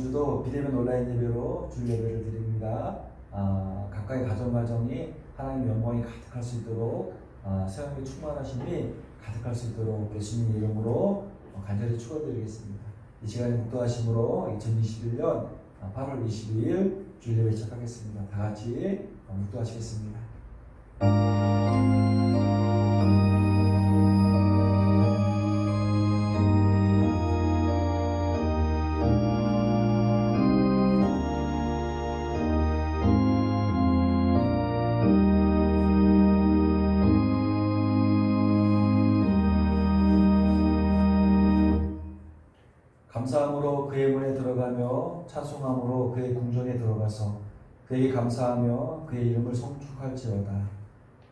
주도 비대면 온라인 예배로 주 예배를 드립니다. 각각의 가정이 하나님의 영광이 가득할 수 있도록 성령의 충만하심이 가득할 수 있도록 예수님의 이름으로 간절히 축원드리겠습니다. 이 시간에 묵도하심으로 2021년 8월 22일 주 예배 시작하겠습니다. 다 같이 묵도하시겠습니다. 감사함으로 그의 문에 들어가며 찬송함으로 그의 궁정에 들어가서 그에게 감사하며 그의 이름을 송축할지어다.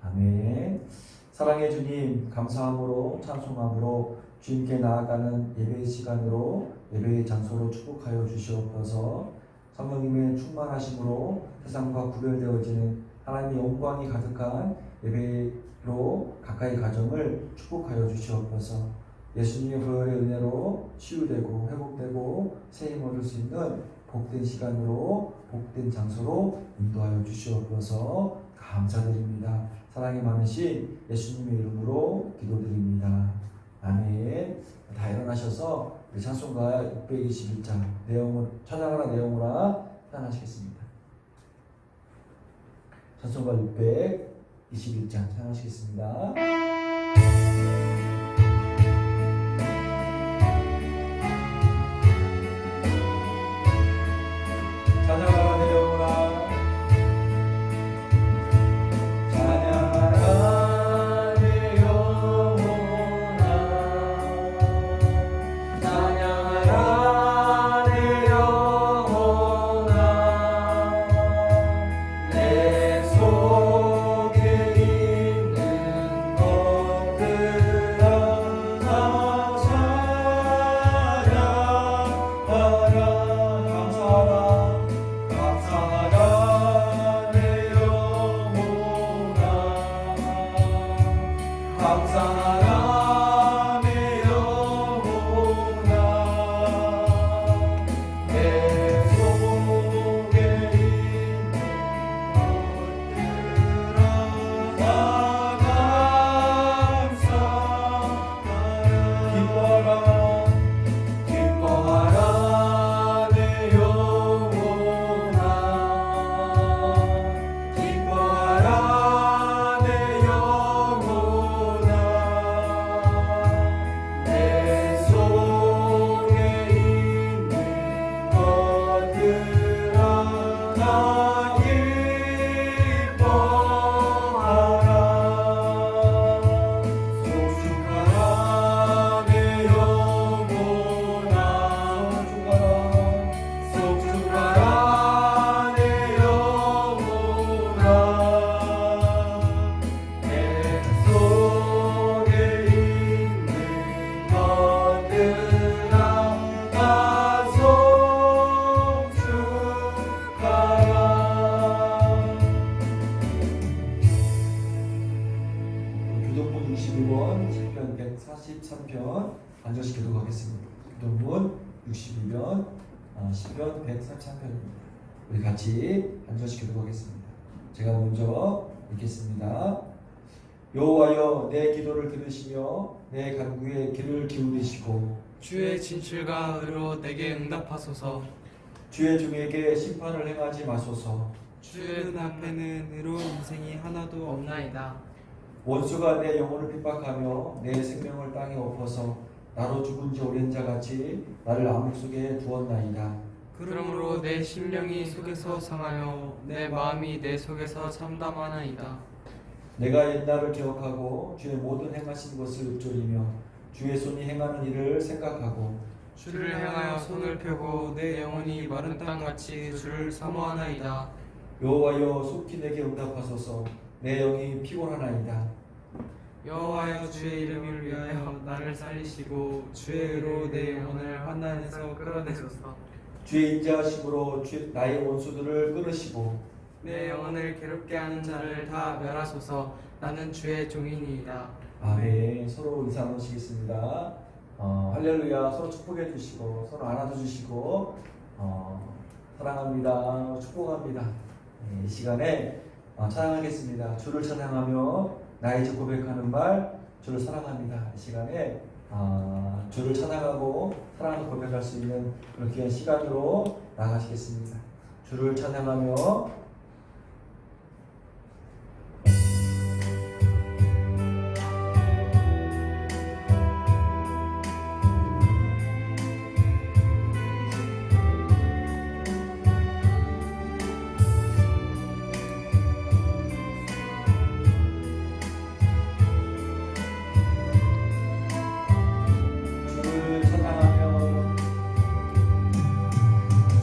아멘. 사랑의 주님, 감사함으로 찬송함으로 주님께 나아가는 예배의 시간으로 예배의 장소로 축복하여 주시옵소서. 성령님의 충만하심으로 세상과 구별되어지는 하나님의 영광이 가득한 예배로 가까이 가정을 축복하여 주시옵소서. 예수님의 보혈의 은혜로 치유되고 회복되고 새힘 얻을 수 있는 복된 시간으로 복된 장소로 인도하여 주시옵소서. 감사드립니다. 사랑이 많으신 예수님의 이름으로 기도드립니다. 아멘. 다 일어나셔서 우리 찬송가 621장 내용을 찬양하라 내용으로 찬양하시겠습니다. 찬송가 621장 찬양하시겠습니다. 찬양하라 내려오라. 찬양하라 내 영혼아. 찬양하라 내 영혼아. 내 속에 있는 것들아 다 찬양하라. 감사하라 내 영혼아. 내 속에 있는 것들아 다 감사하라. 기뻐하라 기뻐하라 내 영혼아. 기뻐하라 내 영혼아. 내 속에 있는 것들아 다 기뻐하라. 소축하라 내 영혼아. 소축하라 내 영혼아. 내 속에 있는 것들아 다 송축하라. 교동문 62번 시편 143편 앉아서 기도하겠습니다. 교동문 62편 시편 143편입니다. 우리 같이 앉아서 기도하겠습니다. 제가 먼저 읽겠습니다. 여호와여 내 기도를 들으시며 내 간구에 귀를 기울이시고 주의 진실과 의로 내게 응답하소서. 주의 종에게 심판을 행하지 마소서. 주의 눈앞에는 의로운 인생이 하나도 없나이다. 원수가 내 영혼을 핍박하며 내 생명을 땅에 엎어서 나로 죽은 지 오랜 자같이 나를 암흑 속에 두었나이다. 그러므로 내 심령이 속에서 상하여 내 마음이 내 속에서 참담하나이다. 내가 옛날을 기억하고 주의 모든 행하신 것을 읊조리며 주의 손이 행하는 일을 생각하고 주를 향하여 손을 펴고 내 영혼이 마른 땅같이 주를 사모하나이다. 여호와여 속히 내게 응답하소서. 내 영이 피곤하나이다. 여호와여 주의 이름을 위하여 나를 살리시고 주의 의로 내 영혼을 환난에서 끌어내소서. 주의 인자하심으로 나의 원수들을 끊으시고 내 영혼을 괴롭게 하는 자를 다 멸하소서. 나는 주의 종이니이다. 아멘. 서로 인사 나누시겠습니다. 할렐루야. 서로 축복해 주시고 서로 안아줘 주시고 사랑합니다. 축복합니다. 네, 이 시간에 찬양하겠습니다. 주를 찬양하며 나의 주 고백하는 말, 주를 사랑합니다. 이 시간에 주를 찬양하고 사랑을 고백할 수 있는 그런 귀한 시간으로 나가시겠습니다. 주를 찬양하며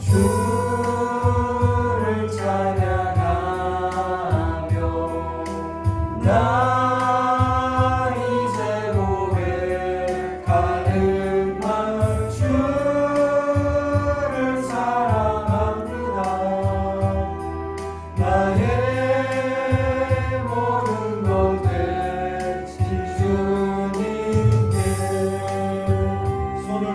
주를 찬양하며 나 이제 고백하는 말 주를 사랑합니다. 나의 모든 것 되신 주님께 손을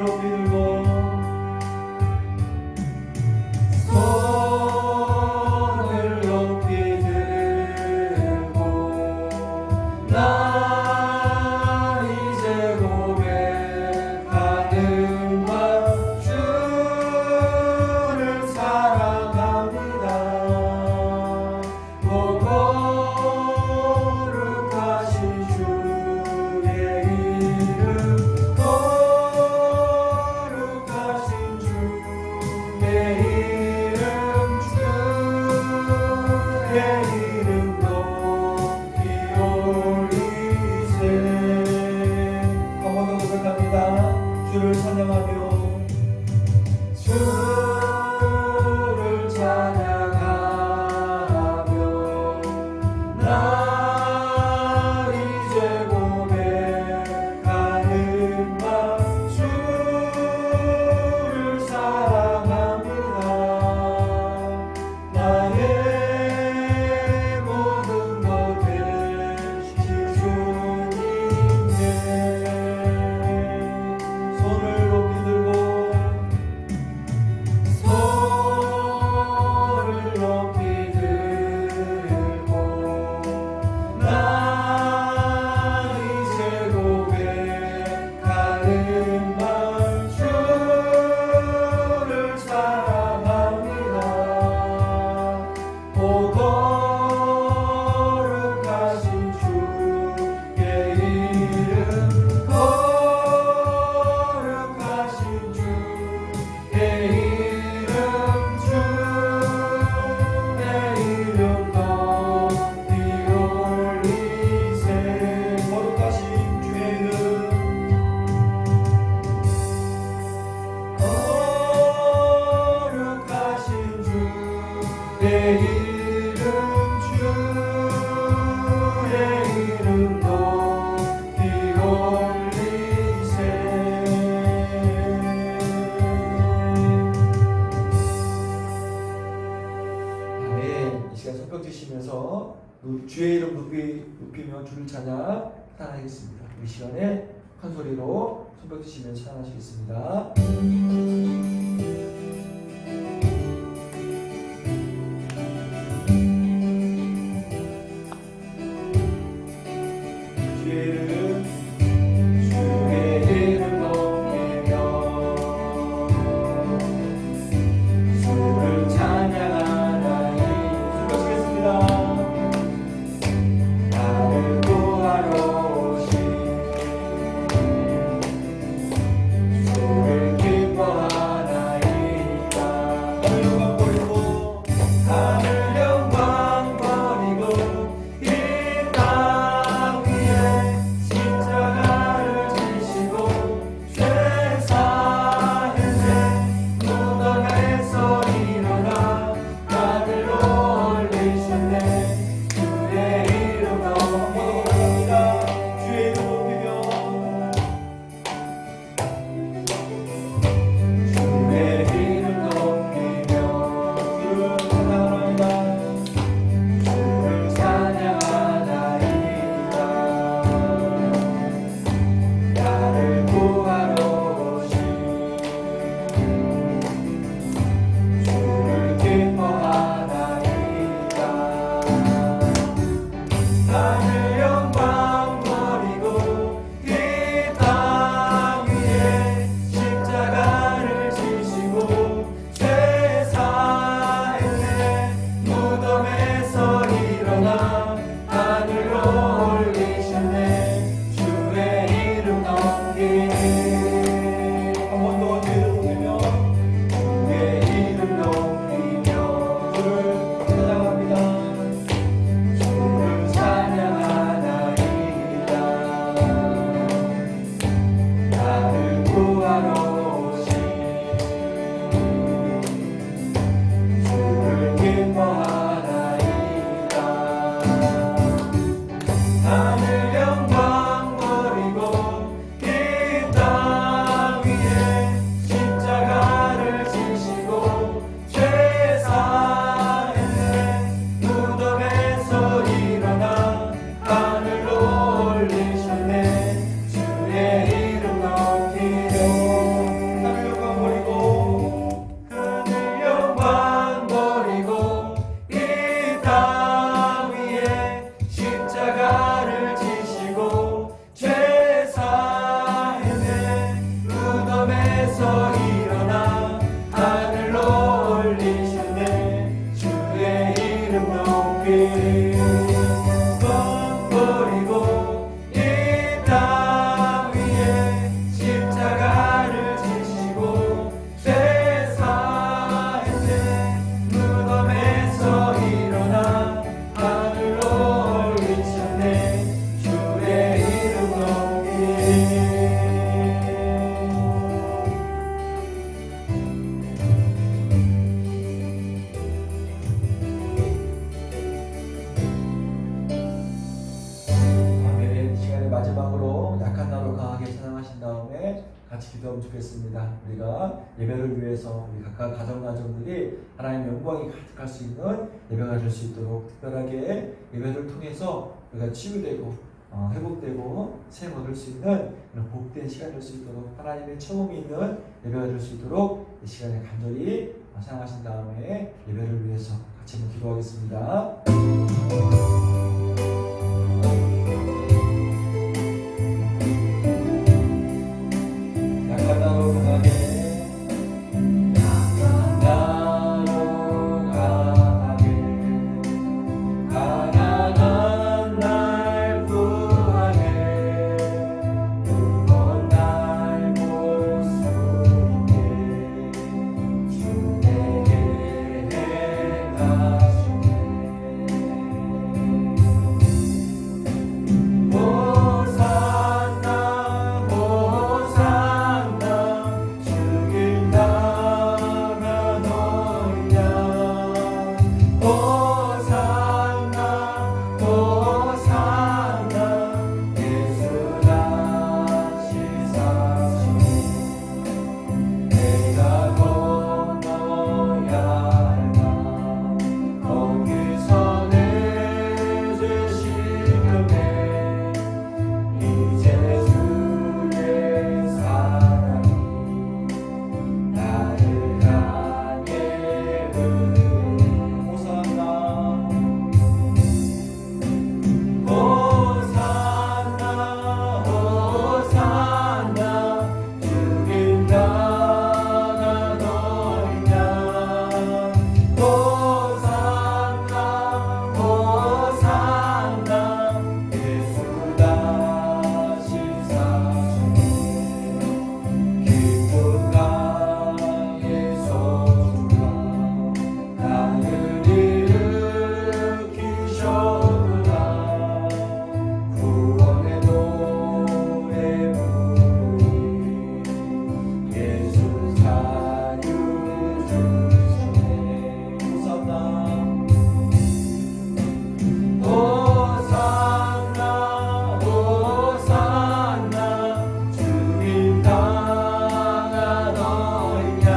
높이 들고 나 이제 고백하는 말 주를 사랑합니다. 거룩하신 주의 이름 거룩하신 주의 이름 주의 이름 높이 올리세. 한 번 더 고백합니다. 주를 찬양하며 주를 찬양하며 나 이제 고백하는 말 주를 사랑합니다. 나의 모든 것 되신 주님께 손을 높이 들고 손을 높이 들고 나 이제 고백하는 말 주를 사랑합니다. 오 거룩하신 주의 이름 거룩하신 주의 이름 주의 이름 높이 올리세. 거룩하신 주의 이름 거룩하신 주의 이름 주의 이름 높이 올리세. 아멘. 이 시간 손뼉 치시면서 주의 이름 높이며 주를 찬양하겠습니다. 이 시간에 큰 소리로 손뼉 치시면서 찬양하시겠습니다. 주의 이름 높이며 주를 찬양하나니 손뼉치겠습니다. 나를 구하러 오신 주를 기뻐하나니 기도하면 좋겠습니다. 우리가 예배를 위해서 우리 각각 가정들이 하나님의 영광이 가득할 수 있는 예배가 될 수 있도록 특별하게 예배를 통해서 우리가 치유되고 회복되고 새 얻을 수 있는 이런 복된 시간 될 수 있도록 하나님의 처음이 있는 예배가 될 수 있도록 이 시간에 간절히 생각하신 다음에 예배를 위해서 같이 한번 기도하겠습니다. 약한 나로 강하게 가난한 날 구하네 무거운 날 볼 수 있게 주 내게 행하시네 호산나 호산나 주길 나가 너희냐 호산나 호산나 예수 다시 사시네 내가 건너야 할까 거기서 내 죄 시험에 이제 주의 사랑이 나를 향해 흐르네 호산나 호산나 호산나 주길 나가 너희냐 호산나 호산나 예수 다시 사시네 깊은 강의 소주가 나를 일으키셨구나 구원의 노래 부르니 예수 자유 주시네 호산나 호산나 호산나 주길 나가 너희냐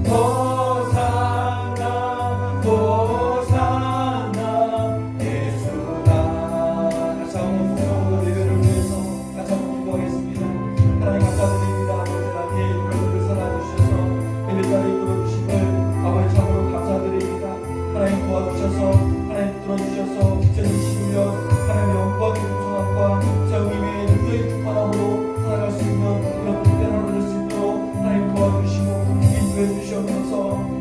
호산나 호산나 예수 다시 한번 풍성으로 예배를 위해서 같이 한번 기도하겠습니다. 하나님 감사드립니다. 아버지 하나님 우리를 사랑해주셔서 예배 자리에 이끌어주심을 아버지 참으로 감사드립니다. 하나님 도와주셔서 하나님 들어주셔서 2020년 하나님의 영광의 풍성함과 성님의 능력의 풍만함으로 살아갈 수 있는 이런 복된 하루 될 수 있도록 하나님 도와주시고 인도해 주시옵소서.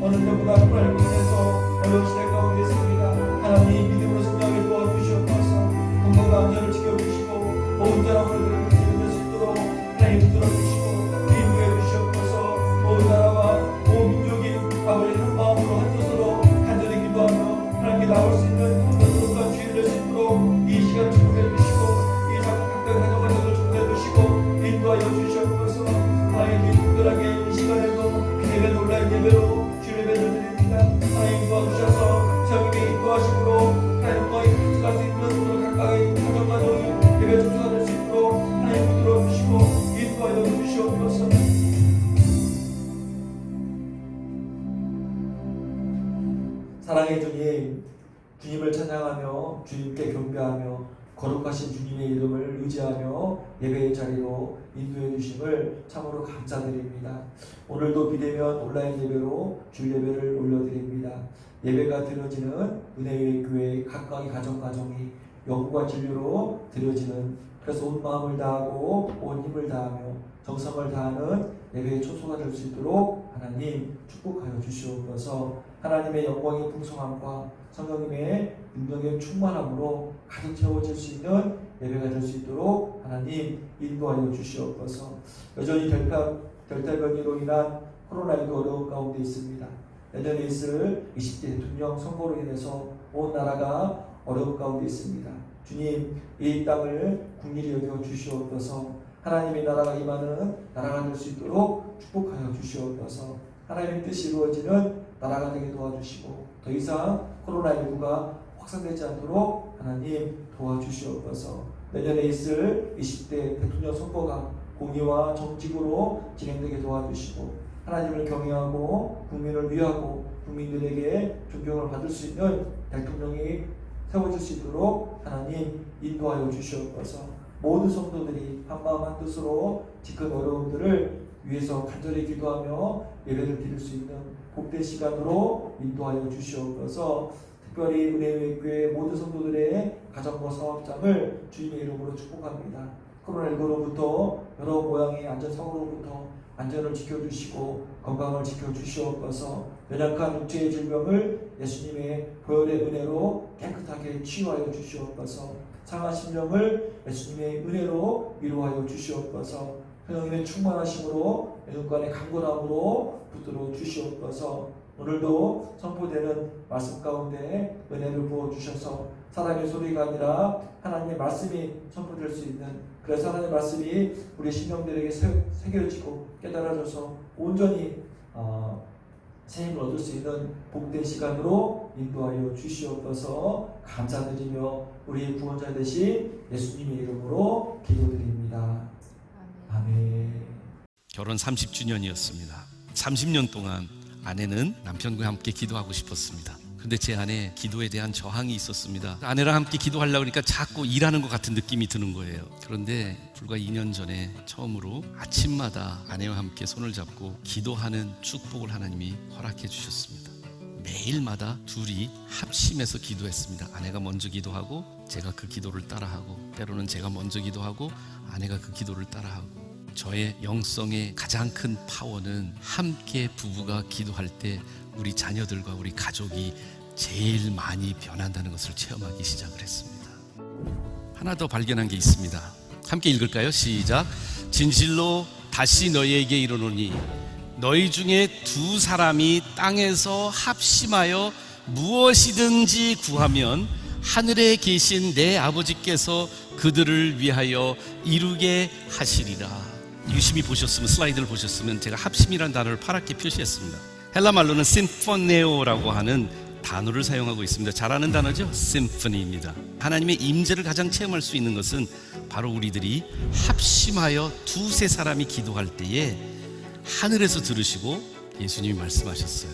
어느 때보다 코로나로 인해서 어려운 시대 가운데 있습니다. 하나님 믿음으로 승리하게 도와주시옵소서. 건강과 안전을 지켜주시고 모든 사람을 지켜줄 수 있도록 하나님 들어주시고 인도해 주시옵소서. 모든 나라와 모든 민족이 아버지 한 마음으로 한 뜻으로 간절히 기도하며 하나님께 나올 수 있는 것들과 주의를 낼수 있도록 이 시간 축복해 주시고 이 각각 가정을 축복해 주시고 인도하여 주시옵소서. 하나님 특별하게 이 시간에도 예배 온라인 예배로 주 예배를 드립니다. 하나님 도와주셔서 성님의 인도하심으로 하나님 영광이 가득할 수 있는 우리 각각의 가정가정이 예배 중사가 될 수 있도록 하나님 붙들어 주시고 인도하여 주시옵소서. 사랑의 주님, 주님을 찬양하며 주님께 경배하며 거룩하신 주님의 이름을 의지하며 예배의 자리로 인도해 주심을 참으로 감사드립니다. 오늘도 비대면 온라인 예배로 주 예배를 올려드립니다. 예배가 드려지는 은혜의 교회 각각의 가정이 영과 진리로 드려지는, 그래서 온 마음을 다하고 온 힘을 다하며 정성을 다하는 예배의 초소가 될 수 있도록 하나님 축복하여 주시옵소서. 하나님의 영광의 풍성함과 성령님의 능력의 충만함으로 가득 채워질 수 있는 예배가 될 수 있도록 하나님 인도하여 주시옵소서. 여전히 delta 변이로 인한 코로나19 어려운 가운데 있습니다. 내년에 있을 20대 대통령 선거로 인해서 온 나라가 어려운 가운데 있습니다. 주님, 이 땅을 국리히 여겨 주시옵소서. 하나님의 나라가 임하는 나라가 될 수 있도록 축복하여 주시옵소서. 하나님의 뜻이 이루어지는 나라가 되게 도와주시고 더 이상 코로나19가 확산되지 않도록 하나님 도와주시옵소서. 내년에 있을 20대 대통령 선거가 공의와 정직으로 진행되게 도와주시고 하나님을 경외하고 국민을 위하고 국민들에게 존경을 받을 수 있는 대통령이 세워질 수 있도록 하나님 인도하여 주시옵소서. 모든 성도들이 한마음 한뜻으로 지금 어려움들을 위해서 간절히 기도하며 예배를 드릴 수 있는 복된 시간으로 인도하여 주시옵소서. 특별히 은혜교회 모든 성도들의 가정과 사업장을 주님의 이름으로 축복합니다. 코로나19로부터 여러 모양의 안전사고로부터 안전을 지켜주시고 건강을 지켜주시옵소서. 연약한 육체의 질병을 예수님의 보혈의 은혜로 깨끗하게 치유하여 주시옵소서. 상한 심령을 예수님의 은혜로 위로하여 주시옵소서. 성령님의 충만하심으로 눈간의 강건함으로 붙들어 주시옵소서. 오늘도 선포되는 말씀 가운데 은혜를 부어주셔서 사람의 소리가 아니라 하나님의 말씀이 선포될 수 있는, 그래서 하나님의 말씀이 우리 심령들에게 새겨지고 깨달아져서 온전히 생명을 얻을 수 있는 복된 시간으로 인도하여 주시옵소서. 감사드리며 우리 구원자 되신 예수님의 이름으로 기도드립니다. 아멘. 결혼 30주년이었습니다. 30년 동안 아내는 남편과 함께 기도하고 싶었습니다. 그런데 제 안에 기도에 대한 저항이 있었습니다. 아내랑 함께 기도하려고 하니까 자꾸 일하는 것 같은 느낌이 드는 거예요. 그런데 불과 2년 전에 처음으로 아침마다 아내와 함께 손을 잡고 기도하는 축복을 하나님이 허락해 주셨습니다. 매일마다 둘이 합심해서 기도했습니다. 아내가 먼저 기도하고 제가 그 기도를 따라하고, 때로는 제가 먼저 기도하고 아내가 그 기도를 따라하고. 저의 영성의 가장 큰 파워는 함께 부부가 기도할 때 우리 자녀들과 우리 가족이 제일 많이 변한다는 것을 체험하기 시작을 했습니다. 하나 더 발견한 게 있습니다. 함께 읽을까요? 시작. 진실로 다시 너희에게 이르노니 너희 중에 두 사람이 땅에서 합심하여 무엇이든지 구하면 하늘에 계신 내 아버지께서 그들을 위하여 이루게 하시리라. 유심히 보셨으면, 슬라이드를 보셨으면 제가 합심이라는 단어를 파랗게 표시했습니다. 헬라 말로는 심포네오라고 하는 단어를 사용하고 있습니다. 잘 아는 단어죠? 심포니입니다. 하나님의 임재를 가장 체험할 수 있는 것은 바로 우리들이 합심하여 두세 사람이 기도할 때에 하늘에서 들으시고 예수님이 말씀하셨어요.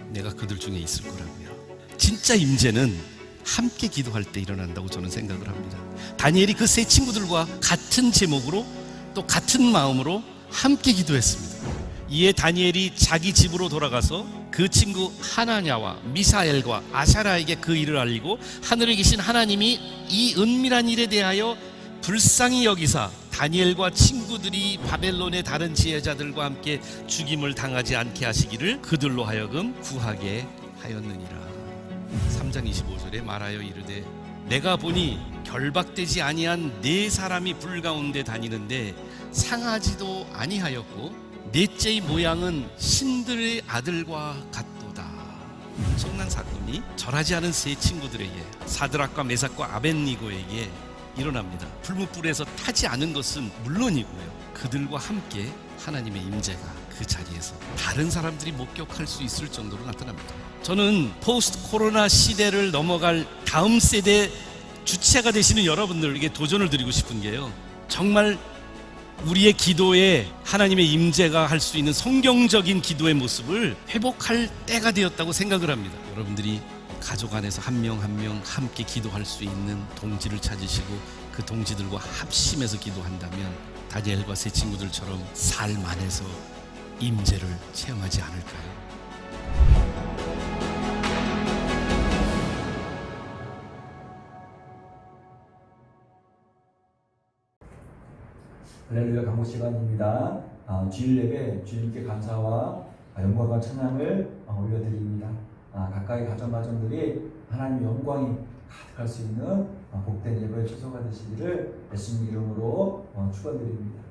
내가 그들 중에 있을 거라고요. 진짜 임재는 함께 기도할 때 일어난다고 저는 생각을 합니다. 다니엘이 그 세 친구들과 같은 제목으로 또 같은 마음으로 함께 기도했습니다. 이에 다니엘이 자기 집으로 돌아가서 그 친구 하나냐와 미사엘과 아샤라에게 그 일을 알리고 하늘에 계신 하나님이 이 은밀한 일에 대하여 불쌍히 여기사 다니엘과 친구들이 바벨론의 다른 지혜자들과 함께 죽임을 당하지 않게 하시기를 그들로 하여금 구하게 하였느니라. 3장 25절에 말하여 이르되 내가 보니 결박되지 아니한 네 사람이 불 가운데 다니는데 상하지도 아니하였고 넷째의 모양은 신들의 아들과 같도다. 엄청난 사건이 절하지 않은 세 친구들에게, 사드락과 메삭과 아벳니고에게 일어납니다. 불뭇불에서 타지 않은 것은 물론이고요, 그들과 함께 하나님의 임재가 그 자리에서 다른 사람들이 목격할 수 있을 정도로 나타납니다. 저는 포스트 코로나 시대를 넘어갈 다음 세대 주체가 되시는 여러분들에게 도전을 드리고 싶은 게요, 정말 우리의 기도에 하나님의 임재가 할 수 있는 성경적인 기도의 모습을 회복할 때가 되었다고 생각을 합니다. 여러분들이 가족 안에서 한 명 한 명 함께 기도할 수 있는 동지를 찾으시고 그 동지들과 합심해서 기도한다면 다니엘과 세 친구들처럼 삶 안에서 임재를 체험하지 않을까요? 할렐루야, 강구 시간입니다. 주일 예배 주님께 감사와 영광과 찬양을 올려드립니다. 각각의 가정들이 하나님의 영광이 가득할 수 있는 복된 예배의 초소가 되시기를 예수님 이름으로 축원드립니다.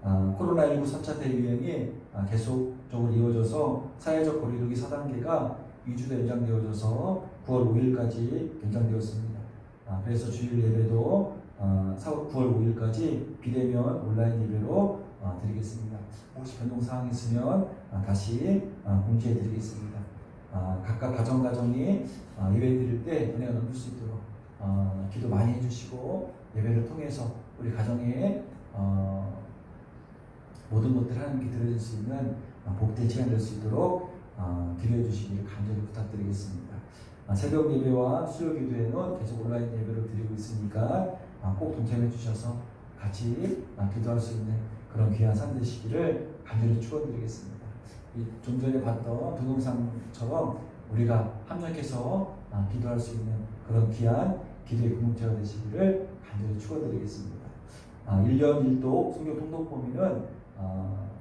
코로나19 3차 대유행이 계속적으로 이어져서 사회적 거리두기 4단계가 2주도 연장되어져서 9월 5일까지 연장되었습니다. 그래서 주일 예배도 9월 5일까지 비대면 온라인 예배로 드리겠습니다. 혹시 변동사항이 있으면 다시 공지해 드리겠습니다. 각각 가정이 예배 드릴 때 은혜가 넘칠 수 있도록 기도 많이 해주시고 예배를 통해서 우리 가정에 모든 것들 하나님께 드려질 수 있는 복된 시간 될 수 있도록 기도해 주시기를 간절히 부탁드리겠습니다. 새벽 예배와 수요 기도회는 계속 온라인 예배로 드리고 있으니까 꼭 동참해 주셔서 같이 기도할 수 있는 그런 귀한 삶 되시기를 간절히 축원드리겠습니다. 좀 전에 봤던 동영상처럼 우리가 합력해서 기도할 수 있는 그런 귀한 기도의 공동체가 되시기를 간절히 축원드리겠습니다. 1년 1독 성경 통독 범위는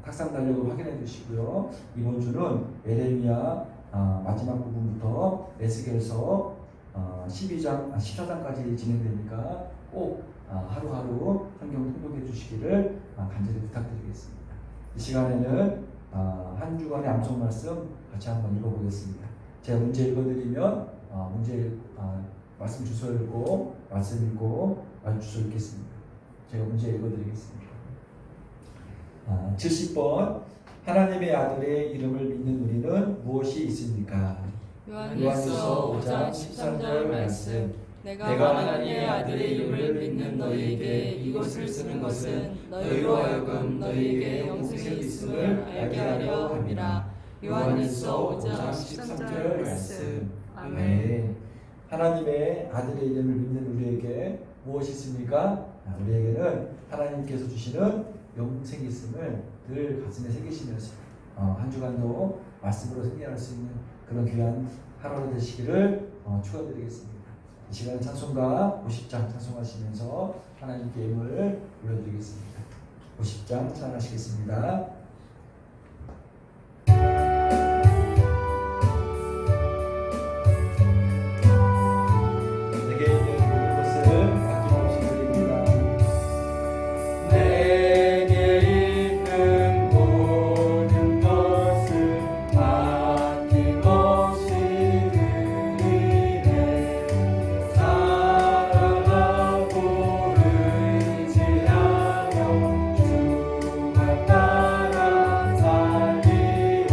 탁상 달력으로 확인해 주시고요. 이번 주는 에레미야 마지막 부분부터 에스겔서 14장까지 진행되니까 꼭 하루하루 성경 통독해 주시기를 간절히 부탁드리겠습니다. 이 시간에는 한 주간의 암송 말씀 같이 한번 읽어보겠습니다. 제가 문제 읽어드리면 말씀 주소 읽고 말씀 읽고 말씀 주소 읽겠습니다. 제가 문제 읽어드리겠습니다. 70번 하나님의 아들의 이름을 믿는 우리는 무엇이 있습니까? 요한일서 5장 13절 말씀. 내가 하나님의 아들의 이름을 믿는 너희에게 이것을 쓰는 것은 너희로 하여금 너희에게 영생이 있음을 알게 하려 함이라. 요한일서 5장 13절 말씀. 아멘. 네. 하나님의 아들의 이름을 믿는 우리에게 무엇이 있습니까? 우리에게는 하나님께서 주시는 영생이 있음을 늘 가슴에 새기시면서 한 주간도 말씀으로 생겨날 수 있는 그런 귀한 하루가 되시기를 축원드리겠습니다. 이 시간에 찬송가 50장 찬송하시면서 하나님께 예물을 올려드리겠습니다. 50장 찬양하시겠습니다. 내게 있는 모든 것을 아낌없이 드립니다. 내게 있는 모든 것을 아낌없이 드리네. 사랑하고 의지하며 주만 따라 살리라.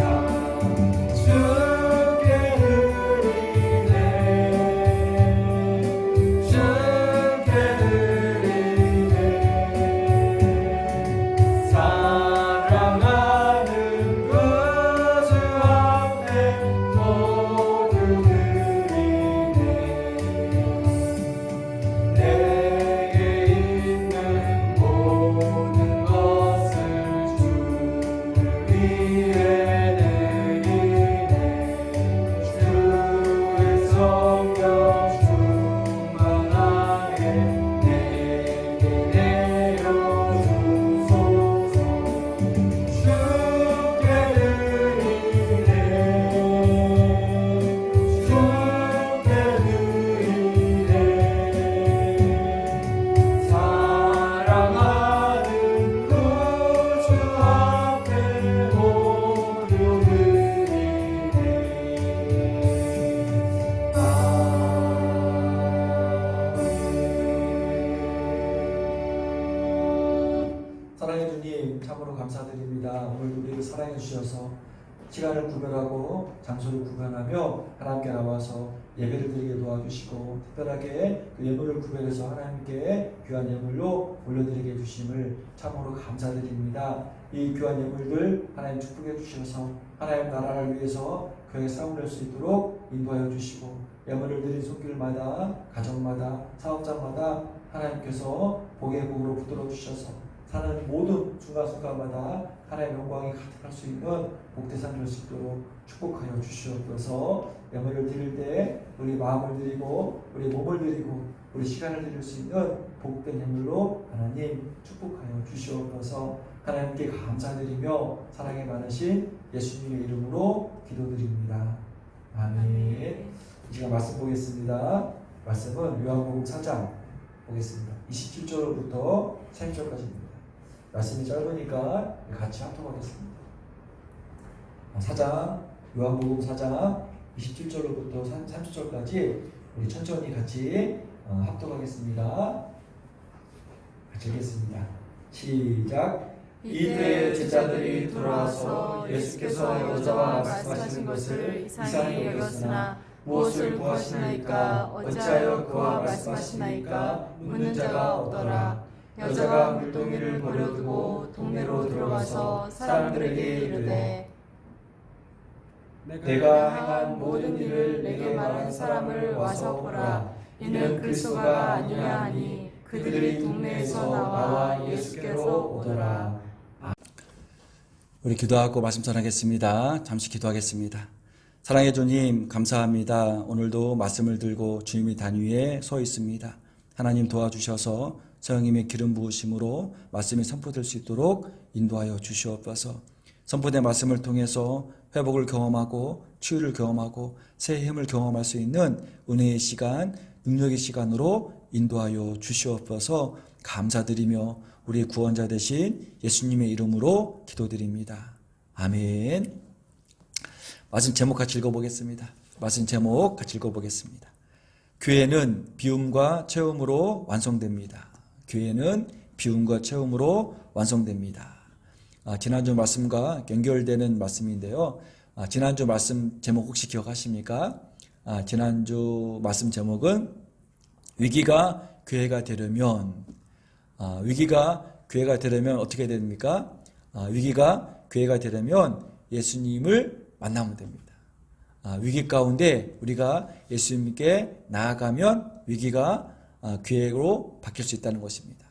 주께 드리네. 주께 드리네. 사랑하는 구주 앞에 모두 드리네. 내게 있는 모든 것을 주를 위해 내리네. 주의 성령 충만하게 내게 내려주소서. 주께 드리네. 주께 드리네. 사랑하는 구주 앞에 모두 드리네. 사랑해 주님 참으로 감사드립니다. 오늘도 우리를 사랑해 주셔서 시간을 구별하고 장소를 구별하며 하나님께 나와서 예배를 드리게 도와주시고 특별하게 그 예물을 구별해서 하나님께 귀한 예물로 올려드리게 해주심을 참으로 감사드립니다. 이 귀한 예물들 하나님 축복해 주셔서 하나님 나라를 위해서 그에게 사용될 수 있도록 인도하여 주시고 예물을 드린 손길마다 가정마다 사업장마다 하나님께서 복의 복으로 붙들어 주셔서 사는 모든 순간순간마다 하나님의 영광이 가득할 수 있는 복대상 될 수 있도록 축복하여 주시옵소서. 예물을 드릴 때 우리 마음을 드리고 우리 몸을 드리고 우리 시간을 드릴 수 있는 복된 예물로 하나님 축복하여 주시옵소서. 하나님께 감사드리며 사랑이 많으신 예수님의 이름으로 기도드립니다. 아멘. 이 시간 말씀 보겠습니다. 말씀은 요한복음 4장 보겠습니다. 27절부터 30절까지입니다. 말씀이 짧으니까 같이 합독하겠습니다. 4장 요한복음 4장 27절로부터 30절까지 우리 천천히 같이 합독하겠습니다. 같이 읽겠습니다. 시작. 이때 제자들이 돌아와서 예수께서 여자와 말씀하시는 것을 이상히 여겼으나 무엇을 구하시나이까 어찌하여 그와 말씀하시나이까 묻는 자가 없더라. 여자가 물동이를 버려두고 동네로 들어가서 사람들에게 이르되 내가 행한 모든 일을 내게 말한 사람을 와서 보라. 이는 그리스도가 아니냐 하니 그들이 동네에서 나와 예수께로 오더라. 우리 기도하고 말씀 전하겠습니다. 잠시 기도하겠습니다. 사랑의 주님 감사합니다. 오늘도 말씀을 들고 주님의 단 위에 서 있습니다. 하나님 도와주셔서 성령님의 기름 부으심으로 말씀이 선포될 수 있도록 인도하여 주시옵소서. 선포된 말씀을 통해서 회복을 경험하고 치유를 경험하고 새 힘을 경험할 수 있는 은혜의 시간, 능력의 시간으로 인도하여 주시옵소서. 감사드리며 우리 구원자 되신 예수님의 이름으로 기도드립니다. 아멘. 말씀 제목 같이 읽어보겠습니다. 말씀 제목 같이 읽어보겠습니다. 교회는 비움과 체험으로 완성됩니다. 교회는 비움과 체험으로 완성됩니다. 지난주 말씀과 연결되는 말씀인데요. 지난주 말씀 제목 혹시 기억하십니까? 지난주 말씀 제목은 위기가 교회가 되려면 어떻게 됩니까? 위기가 교회가 되려면 예수님을 만나면 됩니다. 위기 가운데 우리가 예수님께 나아가면 위기가 교회로 바뀔 수 있다는 것입니다.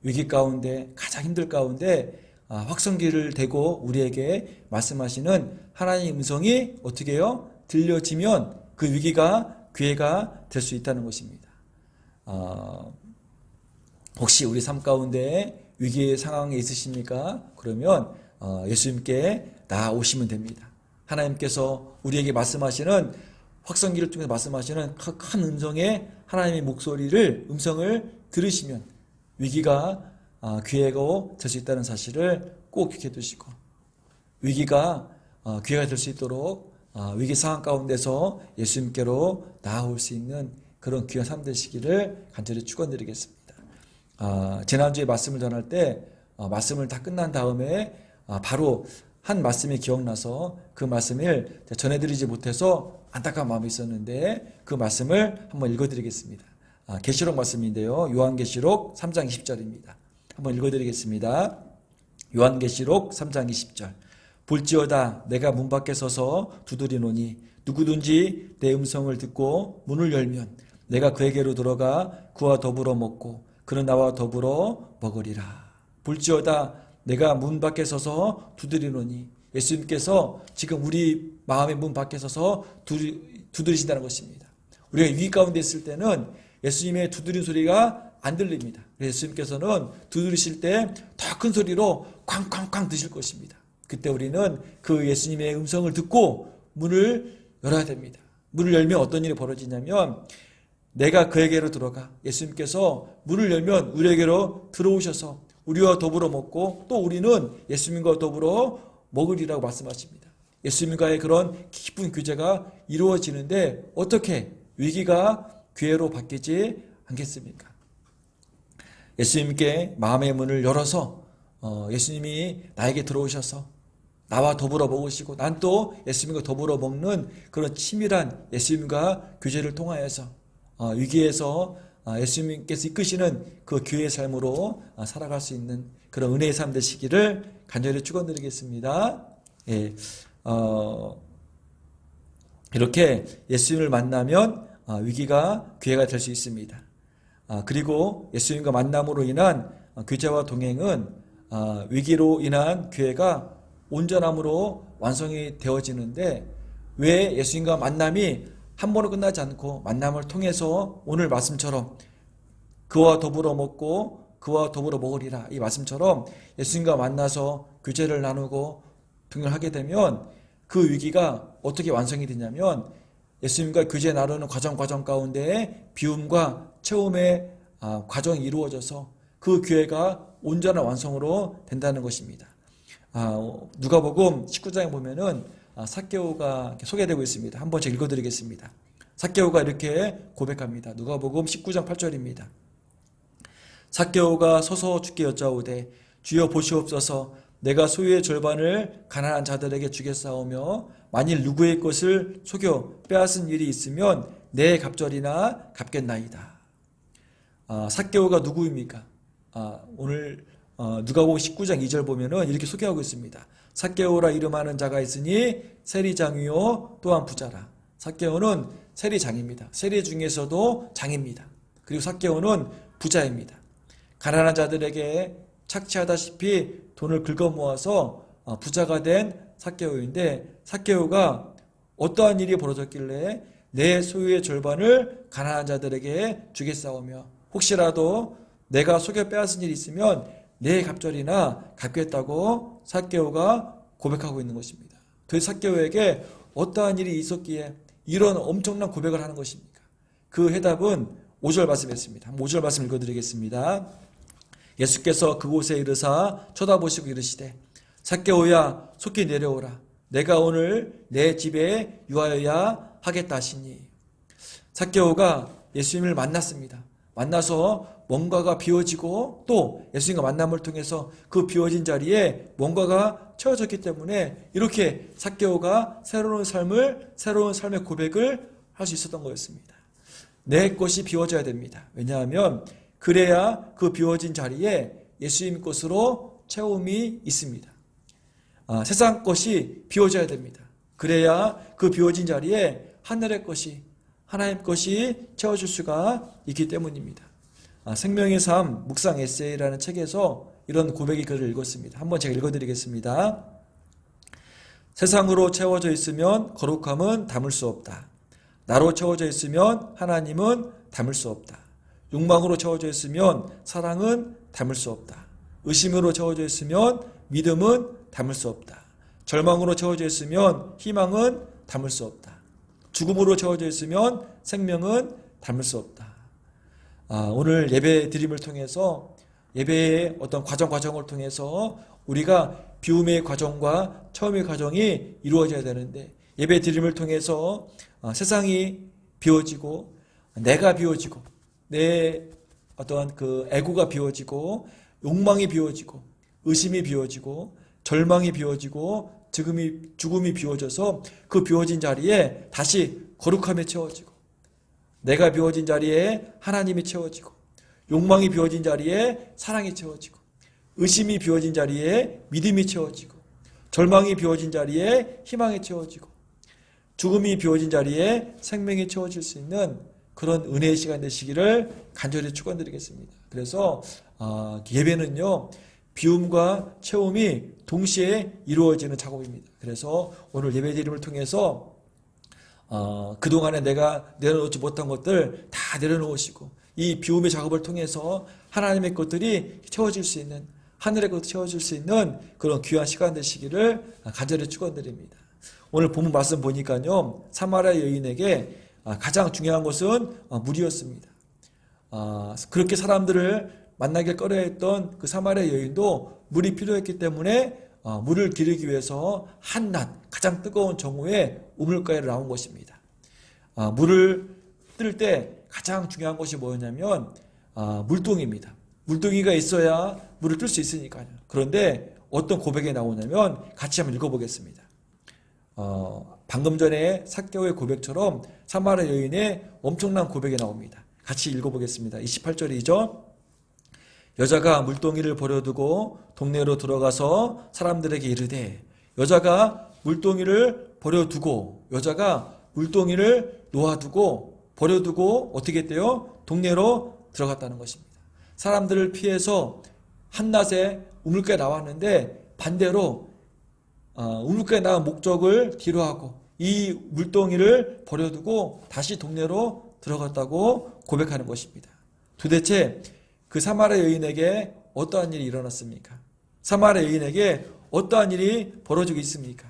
위기 가운데 가장 힘들 가운데 확성기를 대고 우리에게 말씀하시는 하나님의 음성이 어떻게 해요? 들려지면 그 위기가 교회가 될 수 있다는 것입니다. 혹시 우리 삶 가운데 위기의 상황에 있으십니까? 그러면 예수님께 나아오시면 됩니다. 하나님께서 우리에게 말씀하시는 확성기를 통해서 말씀하시는 큰 음성의 하나님의 음성을 들으시면 위기가 기회가 될 수 있다는 사실을 꼭 기억해 두시고 위기가 기회가 될 수 있도록 위기 상황 가운데서 예수님께로 나아올 수 있는 그런 귀한 삶 되시기를 간절히 축원드리겠습니다. 지난주에 말씀을 전할 때 말씀을 다 끝난 다음에 바로 한 말씀이 기억나서 그 말씀을 전해드리지 못해서 안타까운 마음이 있었는데 그 말씀을 한번 읽어드리겠습니다. 계시록 말씀인데요. 요한계시록 3장 20절입니다. 한번 읽어드리겠습니다. 요한계시록 3장 20절. 볼지어다 내가 문 밖에 서서 두드리노니 누구든지 내 음성을 듣고 문을 열면 내가 그에게로 들어가 그와 더불어 먹고 그는 나와 더불어 먹으리라. 볼지어다 내가 문 밖에 서서 두드리노니 예수님께서 지금 우리 마음의 문 밖에 서서 두드리신다는 것입니다. 우리가 위기 가운데 있을 때는 예수님의 두드린 소리가 안 들립니다. 예수님께서는 두드리실 때 더 큰 소리로 쾅쾅쾅 드실 것입니다. 그때 우리는 그 예수님의 음성을 듣고 문을 열어야 됩니다. 문을 열면 어떤 일이 벌어지냐면 내가 그에게로 들어가 예수님께서 문을 열면 우리에게로 들어오셔서 우리와 더불어 먹고 또 우리는 예수님과 더불어 먹으리라고 말씀하십니다. 예수님과의 그런 깊은 교제가 이루어지는데 어떻게 위기가 기회로 바뀌지 않겠습니까? 예수님께 마음의 문을 열어서 예수님이 나에게 들어오셔서 나와 더불어 먹으시고 난 또 예수님과 더불어 먹는 그런 치밀한 예수님과 교제를 통하여서 위기에서 예수님께서 이끄시는 그 교회의 삶으로 살아갈 수 있는 그런 은혜의 삶 되시기를 간절히 축원드리겠습니다. 예, 이렇게 예수님을 만나면 위기가 기회가 될 수 있습니다. 그리고 예수님과 만남으로 인한 교제와 동행은 위기로 인한 기회가 온전함으로 완성이 되어지는데 왜 예수님과 만남이 한 번으로 끝나지 않고 만남을 통해서 오늘 말씀처럼 그와 더불어 먹고 그와 더불어 먹으리라 이 말씀처럼 예수님과 만나서 교제를 나누고 동행하게 되면 그 위기가 어떻게 완성이 되냐면 예수님과 교제 나누는 과정 가운데 비움과 체험의 과정이 이루어져서 그 교회가 온전한 완성으로 된다는 것입니다. 누가복음 19장에 보면은 삭개오가 소개되고 있습니다. 한 번씩 읽어드리겠습니다. 삭개오가 이렇게 고백합니다. 누가복음 19장 8절입니다. 삭개오가 서서 주께 여짜오되 주여 보시옵소서 내가 소유의 절반을 가난한 자들에게 주겠사오며 만일 누구의 것을 속여 빼앗은 일이 있으면 내 갑절이나 갚겠나이다. 삭개오가 누구입니까? 오늘 누가복음 19장 2절 보면은 이렇게 소개하고 있습니다. 삭개오라 이름하는 자가 있으니 세리장이요 또한 부자라. 삭개오는 세리장입니다. 세리 중에서도 장입니다. 그리고 삭개오는 부자입니다. 가난한 자들에게 착취하다시피 돈을 긁어 모아서 부자가 된 삭개오인데, 삭개오가 어떠한 일이 벌어졌길래 내 소유의 절반을 가난한 자들에게 주겠사오며 혹시라도 내가 속여 빼앗은 일이 있으면 내 갑절이나 갚겠다고 삭개오가 고백하고 있는 것입니다. 도대체 삭개오에게 어떠한 일이 있었기에 이런 엄청난 고백을 하는 것입니까? 그 해답은 5절 말씀에 있습니다. 5절 말씀 읽어드리겠습니다. 예수께서 그곳에 이르사 쳐다보시고 이르시되 삭개오야 속히 내려오라. 내가 오늘 내 집에 유하여야 하겠다 하시니. 삭개오가 예수님을 만났습니다. 만나서 뭔가가 비워지고 또 예수님과 만남을 통해서 그 비워진 자리에 뭔가가 채워졌기 때문에 이렇게 삭개오가 새로운 삶의 고백을 할 수 있었던 거였습니다. 내 것이 비워져야 됩니다. 왜냐하면 그래야 그 비워진 자리에 예수님 것으로 채움이 있습니다. 세상 것이 비워져야 됩니다. 그래야 그 비워진 자리에 하늘의 것이, 하나님 것이 채워줄 수가 있기 때문입니다. 생명의 삶 묵상 에세이라는 책에서 이런 고백의 글을 읽었습니다. 한번 제가 읽어드리겠습니다. 세상으로 채워져 있으면 거룩함은 담을 수 없다. 나로 채워져 있으면 하나님은 담을 수 없다. 욕망으로 채워져 있으면 사랑은 담을 수 없다. 의심으로 채워져 있으면 믿음은 담을 수 없다. 절망으로 채워져 있으면 희망은 담을 수 없다. 죽음으로 채워져 있으면 생명은 담을 수 없다. 오늘 예배 드림을 통해서 예배의 어떤 과정을 통해서 우리가 비움의 과정과 처음의 과정이 이루어져야 되는데, 예배 드림을 통해서 세상이 비워지고 내가 비워지고 내 어떠한 그 애고가 비워지고 욕망이 비워지고 의심이 비워지고 절망이 비워지고 죽음이 비워져서 그 비워진 자리에 다시 거룩함이 채워지고, 내가 비워진 자리에 하나님이 채워지고, 욕망이 비워진 자리에 사랑이 채워지고, 의심이 비워진 자리에 믿음이 채워지고, 절망이 비워진 자리에 희망이 채워지고, 죽음이 비워진 자리에 생명이 채워질 수 있는 그런 은혜의 시간 되시기를 간절히 축원드리겠습니다. 그래서 예배는요, 비움과 채움이 동시에 이루어지는 작업입니다. 그래서 오늘 예배 드림을 통해서 그동안에 내가 내려놓지 못한 것들 다 내려놓으시고, 이 비움의 작업을 통해서 하나님의 것들이 채워질 수 있는, 하늘의 것도 채워질 수 있는 그런 귀한 시간 되시기를 간절히 축원드립니다. 오늘 본문 말씀 보니까요, 사마리아 여인에게 가장 중요한 것은 물이었습니다. 그렇게 사람들을 만나길 꺼려했던 그 사마리아 여인도 물이 필요했기 때문에 물을 기르기 위해서 한낮 가장 뜨거운 정오에 우물가에 나온 것입니다. 물을 뜰 때 가장 중요한 것이 뭐였냐면 물동입니다. 물동이가 있어야 물을 뜰 수 있으니까요. 그런데 어떤 고백이 나오냐면 같이 한번 읽어보겠습니다. 방금 전에 삭개오의 고백처럼 사마리아 여인의 엄청난 고백이 나옵니다. 같이 읽어보겠습니다. 28절이죠. 여자가 물동이를 버려두고 동네로 들어가서 사람들에게 이르되, 여자가 물동이를 버려두고, 여자가 물동이를 놓아두고 버려두고 어떻게 했대요? 동네로 들어갔다는 것입니다. 사람들을 피해서 한낮에 우물가에 나왔는데 반대로 우물가에 나온 목적을 뒤로하고 이 물동이를 버려두고 다시 동네로 들어갔다고 고백하는 것입니다. 도대체 그 사마리아 여인에게 어떠한 일이 일어났습니까? 사마리아 여인에게 어떠한 일이 벌어지고 있습니까?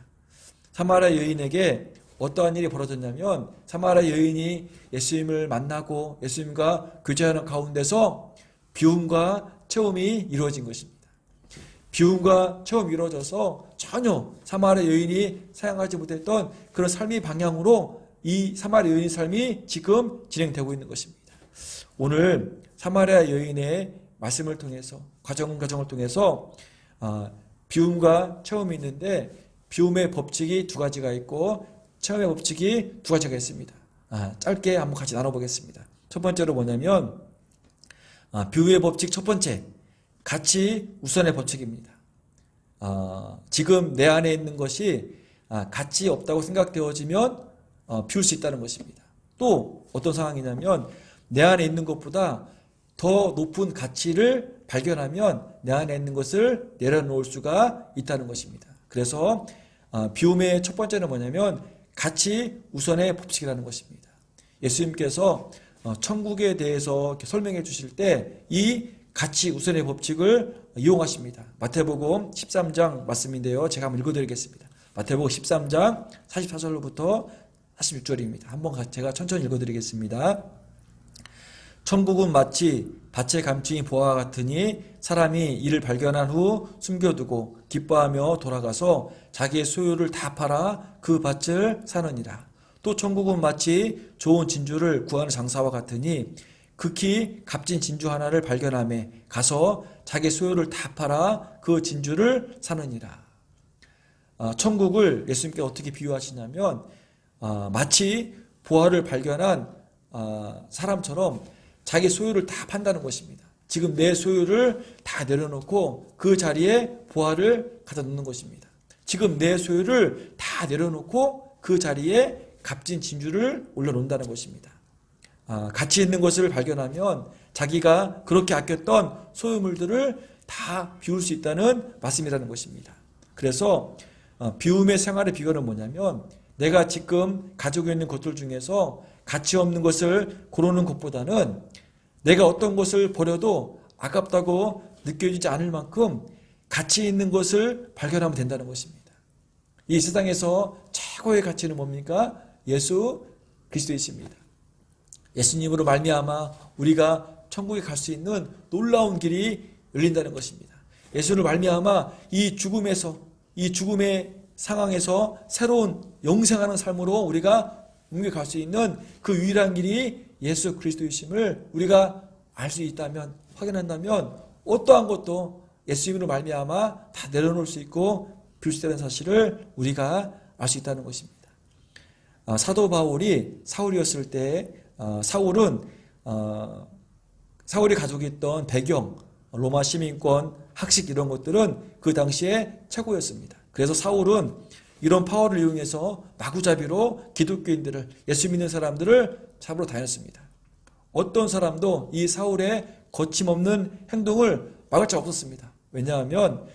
사마리아 여인에게 어떠한 일이 벌어졌냐면, 사마리아 여인이 예수님을 만나고 예수님과 교제하는 가운데서 비움과 체험이 이루어진 것입니다. 비움과 체험이 이루어져서 전혀 사마리아 여인이 생각하지 못했던 그런 삶의 방향으로 이 사마리아 여인의 삶이 지금 진행되고 있는 것입니다. 오늘 사마리아 여인의 말씀을 통해서 과정을 통해서 비움과 체험이 있는데, 비움의 법칙이 두 가지가 있고 체험의 법칙이 두 가지가 있습니다. 짧게 한번 같이 나눠보겠습니다. 첫 번째로 뭐냐면 비움의 법칙 첫 번째, 가치 우선의 법칙입니다. 지금 내 안에 있는 것이 가치 없다고 생각되어지면 비울 수 있다는 것입니다. 또 어떤 상황이냐면 내 안에 있는 것보다 더 높은 가치를 발견하면 내 안에 있는 것을 내려놓을 수가 있다는 것입니다. 그래서 비움의 첫 번째는 뭐냐면 가치 우선의 법칙이라는 것입니다. 예수님께서 천국에 대해서 이렇게 설명해 주실 때 이 가치 우선의 법칙을 이용하십니다. 마태복음 13장 말씀인데요. 제가 한번 읽어드리겠습니다. 마태복음 13장 44절로부터 46절입니다. 한번 제가 천천히 읽어드리겠습니다. 천국은 마치 밭에 감추인 보화와 같으니 사람이 이를 발견한 후 숨겨두고 기뻐하며 돌아가서 자기의 소유를 다 팔아 그 밭을 사느니라. 또 천국은 마치 좋은 진주를 구하는 장사와 같으니 극히 값진 진주 하나를 발견하며 가서 자기 소유를 다 팔아 그 진주를 사느니라. 천국을 예수님께 어떻게 비유하시냐면 마치 보화를 발견한 사람처럼 자기 소유를 다 판다는 것입니다. 지금 내 소유를 다 내려놓고 그 자리에 보화를 갖다 놓는 것입니다. 지금 내 소유를 다 내려놓고 그 자리에 값진 진주를 올려놓는다는 것입니다. 가치 있는 것을 발견하면 자기가 그렇게 아꼈던 소유물들을 다 비울 수 있다는 말씀이라는 것입니다. 그래서 비움의 생활의 비결은 뭐냐면 내가 지금 가지고 있는 것들 중에서 가치 없는 것을 고르는 것보다는 내가 어떤 것을 버려도 아깝다고 느껴지지 않을 만큼 가치 있는 것을 발견하면 된다는 것입니다. 이 세상에서 최고의 가치는 뭡니까? 예수 그리스도이십니다. 예수님으로 말미암아 우리가 천국에 갈 수 있는 놀라운 길이 열린다는 것입니다. 예수를 말미암아 이 죽음의 상황에서 새로운 영생하는 삶으로 우리가 옮겨갈 수 있는 그 유일한 길이 예수 그리스도이심을 우리가 알 수 있다면, 확인한다면 어떠한 것도 예수님으로 말미암아 다 내려놓을 수 있고 비울 수 있다는 사실을 우리가 알 수 있다는 것입니다. 사도 바울이 사울이었을 때 사울이 가지고 있던 배경, 로마 시민권, 학식 이런 것들은 그 당시에 최고였습니다. 그래서 사울은 이런 파워를 이용해서 마구잡이로 기독교인들을, 예수 믿는 사람들을 잡으러 다녔습니다. 어떤 사람도 이 사울의 거침없는 행동을 막을 자 없었습니다. 왜냐하면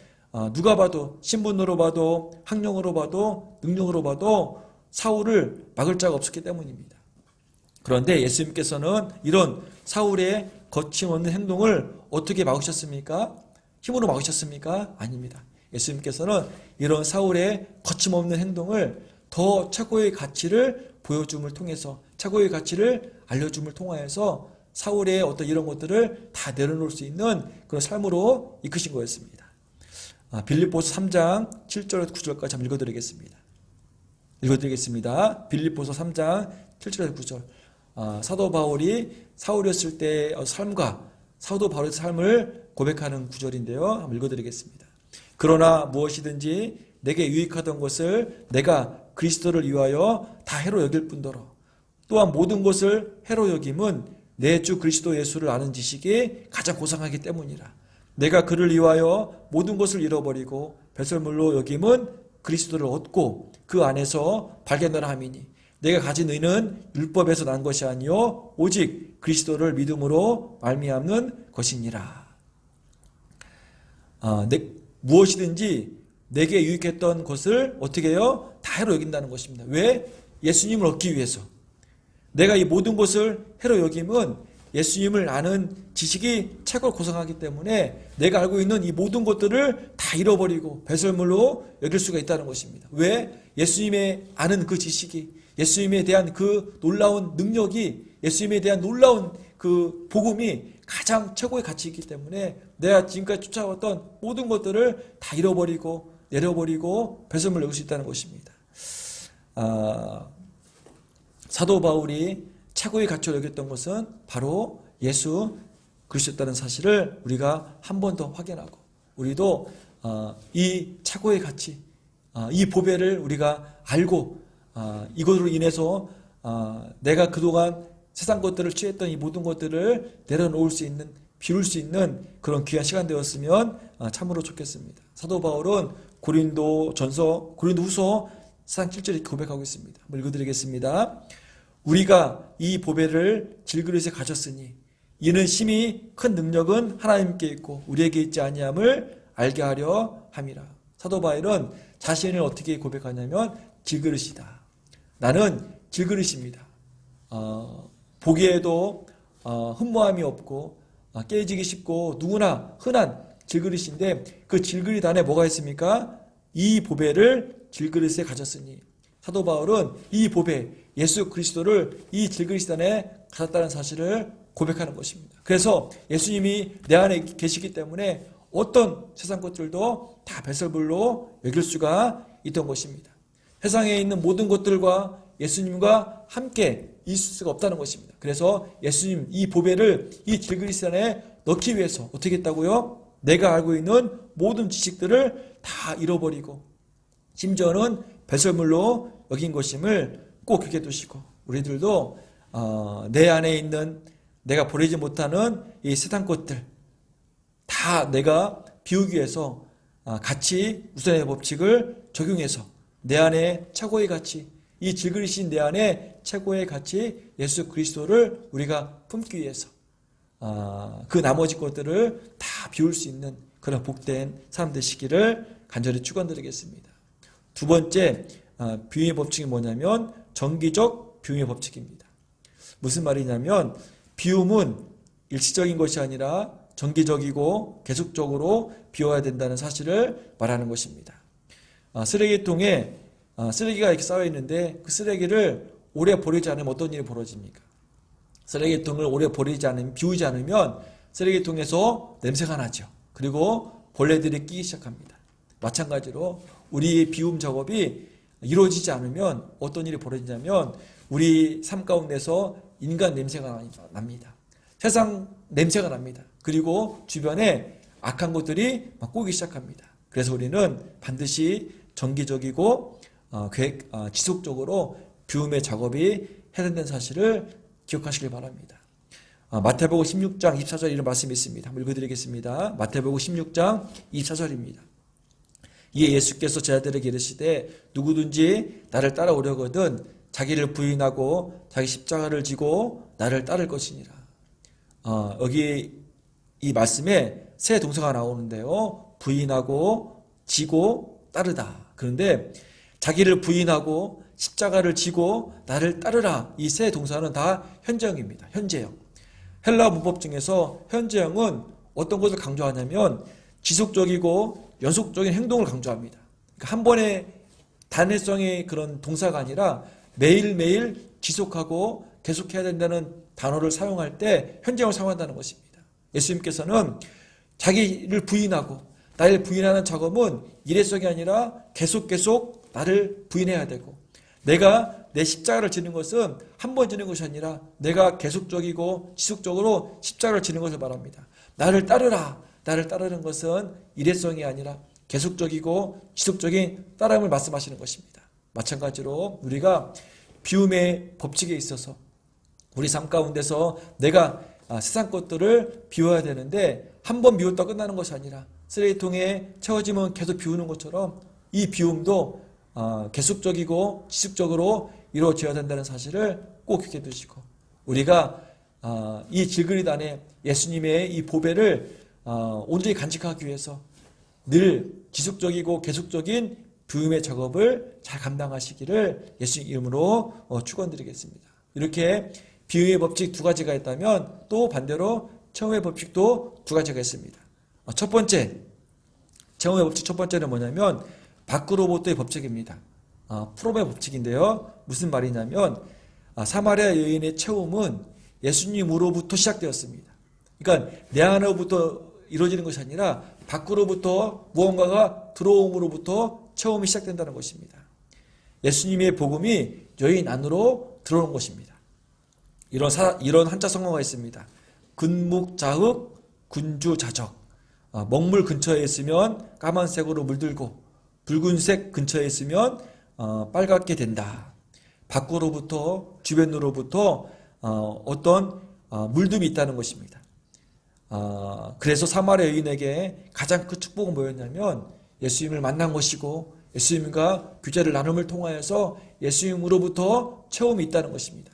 누가 봐도, 신분으로 봐도, 학력으로 봐도, 능력으로 봐도 사울을 막을 자가 없었기 때문입니다. 그런데 예수님께서는 이런 사울의 거침없는 행동을 어떻게 막으셨습니까? 힘으로 막으셨습니까? 아닙니다. 예수님께서는 이런 사울의 거침없는 행동을 더 최고의 가치를 보여줌을 통해서, 최고의 가치를 알려줌을 통하여서 사울의 어떤 이런 것들을 다 내려놓을 수 있는 그런 삶으로 이끄신 거였습니다. 빌립보서 3장 7절 9절까지 한번 읽어드리겠습니다. 빌립보서 3장 7절에서 9절. 사도 바울이 사울이었을 때의 삶과 사도 바울의 삶을 고백하는 구절인데요. 한번 읽어드리겠습니다. 그러나 무엇이든지 내게 유익하던 것을 내가 그리스도를 위하여 다 해로 여길 뿐더러 또한 모든 것을 해로 여김은 내 주 그리스도 예수를 아는 지식이 가장 고상하기 때문이라. 내가 그를 위하여 모든 것을 잃어버리고 배설물로 여김은 그리스도를 얻고 그 안에서 발견하라 함이니 내가 가진 의는 율법에서 난 것이 아니요 오직 그리스도를 믿음으로 말미암는 것이니라. 무엇이든지 내게 유익했던 것을 어떻게 해요? 다 해로 여긴다는 것입니다. 왜? 예수님을 얻기 위해서. 내가 이 모든 것을 해로 여김은 예수님을 아는 지식이 최고로 고상하기 때문에 내가 알고 있는 이 모든 것들을 다 잃어버리고 배설물로 여길 수가 있다는 것입니다. 왜? 예수님의 아는 그 지식이, 예수님에 대한 그 놀라운 능력이, 예수님에 대한 놀라운 그 복음이 가장 최고의 가치이기 때문에 내가 지금까지 쫓아왔던 모든 것들을 다 잃어버리고 내려버리고 배설물로 여길 수 있다는 것입니다. 사도 바울이 최고의 가치로 여겼던 것은 바로 예수 그리스도였다는 사실을 우리가 한 번 더 확인하고 우리도 이 최고의 가치, 이 보배를 우리가 알고 이것으로 인해서 내가 그동안 세상 것들을 취했던 이 모든 것들을 내려놓을 수 있는 비울 수 있는 그런 귀한 시간 되었으면 참으로 좋겠습니다. 사도 바울은 고린도후서 4장 7절에 이렇게 고백하고 있습니다. 한번 읽어드리겠습니다. 우리가 이 보배를 질그릇에 가졌으니 이는 심히 큰 능력은 하나님께 있고 우리에게 있지 아니함을 알게 하려 함이라. 사도 바울은 자신을 어떻게 고백하냐면 질그릇이다. 나는 질그릇입니다. 보기에도 흠모함이 없고 깨지기 쉽고 누구나 흔한 질그릇인데 그 질그릇 안에 뭐가 있습니까? 이 보배를 질그릇에 가졌으니 사도 바울은 이 보배 예수 그리스도를 이 질그릇 안에 가졌다는 사실을 고백하는 것입니다. 그래서 예수님이 내 안에 계시기 때문에 어떤 세상 것들도 다 배설물로 여길 수가 있던 것입니다. 세상에 있는 모든 것들과 예수님과 함께 있을 수가 없다는 것입니다. 그래서 예수님 이 보배를 이 질그릇 안에 넣기 위해서 어떻게 했다고요? 내가 알고 있는 모든 지식들을 다 잃어버리고 심지어는 배설물로 여긴 것임을 꼭 기억해 두시고 우리들도 내 안에 있는 내가 버리지 못하는 이 세상 것들 다 내가 비우기 위해서 같이 우선의 법칙을 적용해서 내 안에 최고의 가치 이 질그릇인 내 안에 최고의 가치 예수 그리스도를 우리가 품기 위해서 그 나머지 것들을 다 비울 수 있는 그런 복된 사람 되시기를 간절히 축원드리겠습니다. 두 번째 비움의 법칙이 뭐냐면 정기적 비움의 법칙입니다. 무슨 말이냐면 비움은 일시적인 것이 아니라 정기적이고 계속적으로 비워야 된다는 사실을 말하는 것입니다. 쓰레기통에 쓰레기가 이렇게 쌓여 있는데 그 쓰레기를 오래 버리지 않으면 어떤 일이 벌어집니까? 쓰레기통을 오래 버리지 않으면 비우지 않으면 쓰레기통에서 냄새가 나죠. 그리고 벌레들이 끼기 시작합니다. 마찬가지로 우리의 비움 작업이 이루어지지 않으면 어떤 일이 벌어지냐면 우리 삶 가운데서 인간 냄새가 납니다. 세상 냄새가 납니다. 그리고 주변에 악한 것들이 막 꼬기 시작합니다. 그래서 우리는 반드시 정기적이고 지속적으로 비움의 작업이 해야 된다는 사실을 기억하시길 바랍니다. 마태복음 16장 24절 이런 말씀이 있습니다. 한번 읽어드리겠습니다. 마태복음 16장 24절입니다. 이에 예수께서 제자들에게 이르시되 누구든지 나를 따라오려거든 자기를 부인하고 자기 십자가를 지고 나를 따를 것이니라. 여기 이 말씀에 세 동사가 나오는데요. 부인하고 지고 따르다. 그런데 자기를 부인하고 십자가를 지고 나를 따르라. 이 세 동사는 다 현재형입니다. 현재형. 헬라 문법 중에서 현재형은 어떤 것을 강조하냐면 지속적이고 연속적인 행동을 강조합니다. 그러니까 한 번의 단회성의 그런 동사가 아니라 매일매일 지속하고 계속해야 된다는 단어를 사용할 때 현재형을 사용한다는 것입니다. 예수님께서는 자기를 부인하고 나를 부인하는 작업은 일회성이 아니라 계속 나를 부인해야 되고 내가 내 십자가를 지는 것은 한 번 지는 것이 아니라 내가 계속적이고 지속적으로 십자가를 지는 것을 말합니다. 나를 따르라. 나를 따르는 것은 일회성이 아니라 계속적이고 지속적인 따름을 말씀하시는 것입니다. 마찬가지로 우리가 비움의 법칙에 있어서 우리 삶 가운데서 내가 세상 것들을 비워야 되는데 한 번 비웠다 끝나는 것이 아니라 쓰레기통에 채워지면 계속 비우는 것처럼 이 비움도 계속적이고 지속적으로 이루어져야 된다는 사실을 꼭 기억해 두시고 우리가 이 질그릇 안에 예수님의 이 보배를 온전히 간직하기 위해서 늘 지속적이고 계속적인 비움의 작업을 잘 감당하시기를 예수님 이름으로 축원드리겠습니다. 이렇게 비움의 법칙 두 가지가 있다면 또 반대로 체험의 법칙도 두 가지가 있습니다. 첫 번째 체험의 법칙 첫 번째는 뭐냐면 밖으로부터의 법칙입니다. 프롬의 법칙인데요. 무슨 말이냐면 사마리아 여인의 체험은 예수님으로부터 시작되었습니다. 그러니까 내 안으로부터 이루어지는 것이 아니라 밖으로부터 무언가가 들어옴으로부터 체험이 시작된다는 것입니다. 예수님의 복음이 여인 안으로 들어오는 것입니다. 이런 한자 성어가 있습니다. 근묵자흑 군주자적. 먹물 근처에 있으면 까만색으로 물들고 붉은색 근처에 있으면 빨갛게 된다. 밖으로부터 주변으로부터 어떤 물듦이 있다는 것입니다. 그래서 사마리아 여인에게 가장 큰 축복은 뭐였냐면 예수님을 만난 것이고 예수님과 교제를 나눔을 통하여서 예수님으로부터 체험이 있다는 것입니다.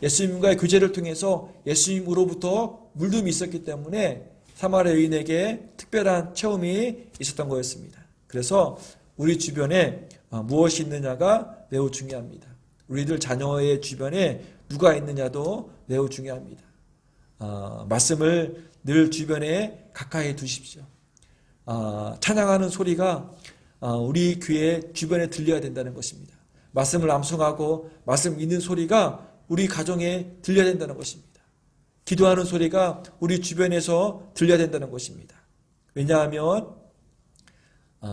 예수님과의 교제를 통해서 예수님으로부터 물듦이 있었기 때문에 사마리아 여인에게 특별한 체험이 있었던 거였습니다. 그래서 우리 주변에 무엇이 있느냐가 매우 중요합니다. 우리들 자녀의 주변에 누가 있느냐도 매우 중요합니다. 말씀을 늘 주변에 가까이 두십시오. 찬양하는 소리가 우리 귀에 주변에 들려야 된다는 것입니다. 말씀을 암송하고 말씀 읽는 소리가 우리 가정에 들려야 된다는 것입니다. 기도하는 소리가 우리 주변에서 들려야 된다는 것입니다. 왜냐하면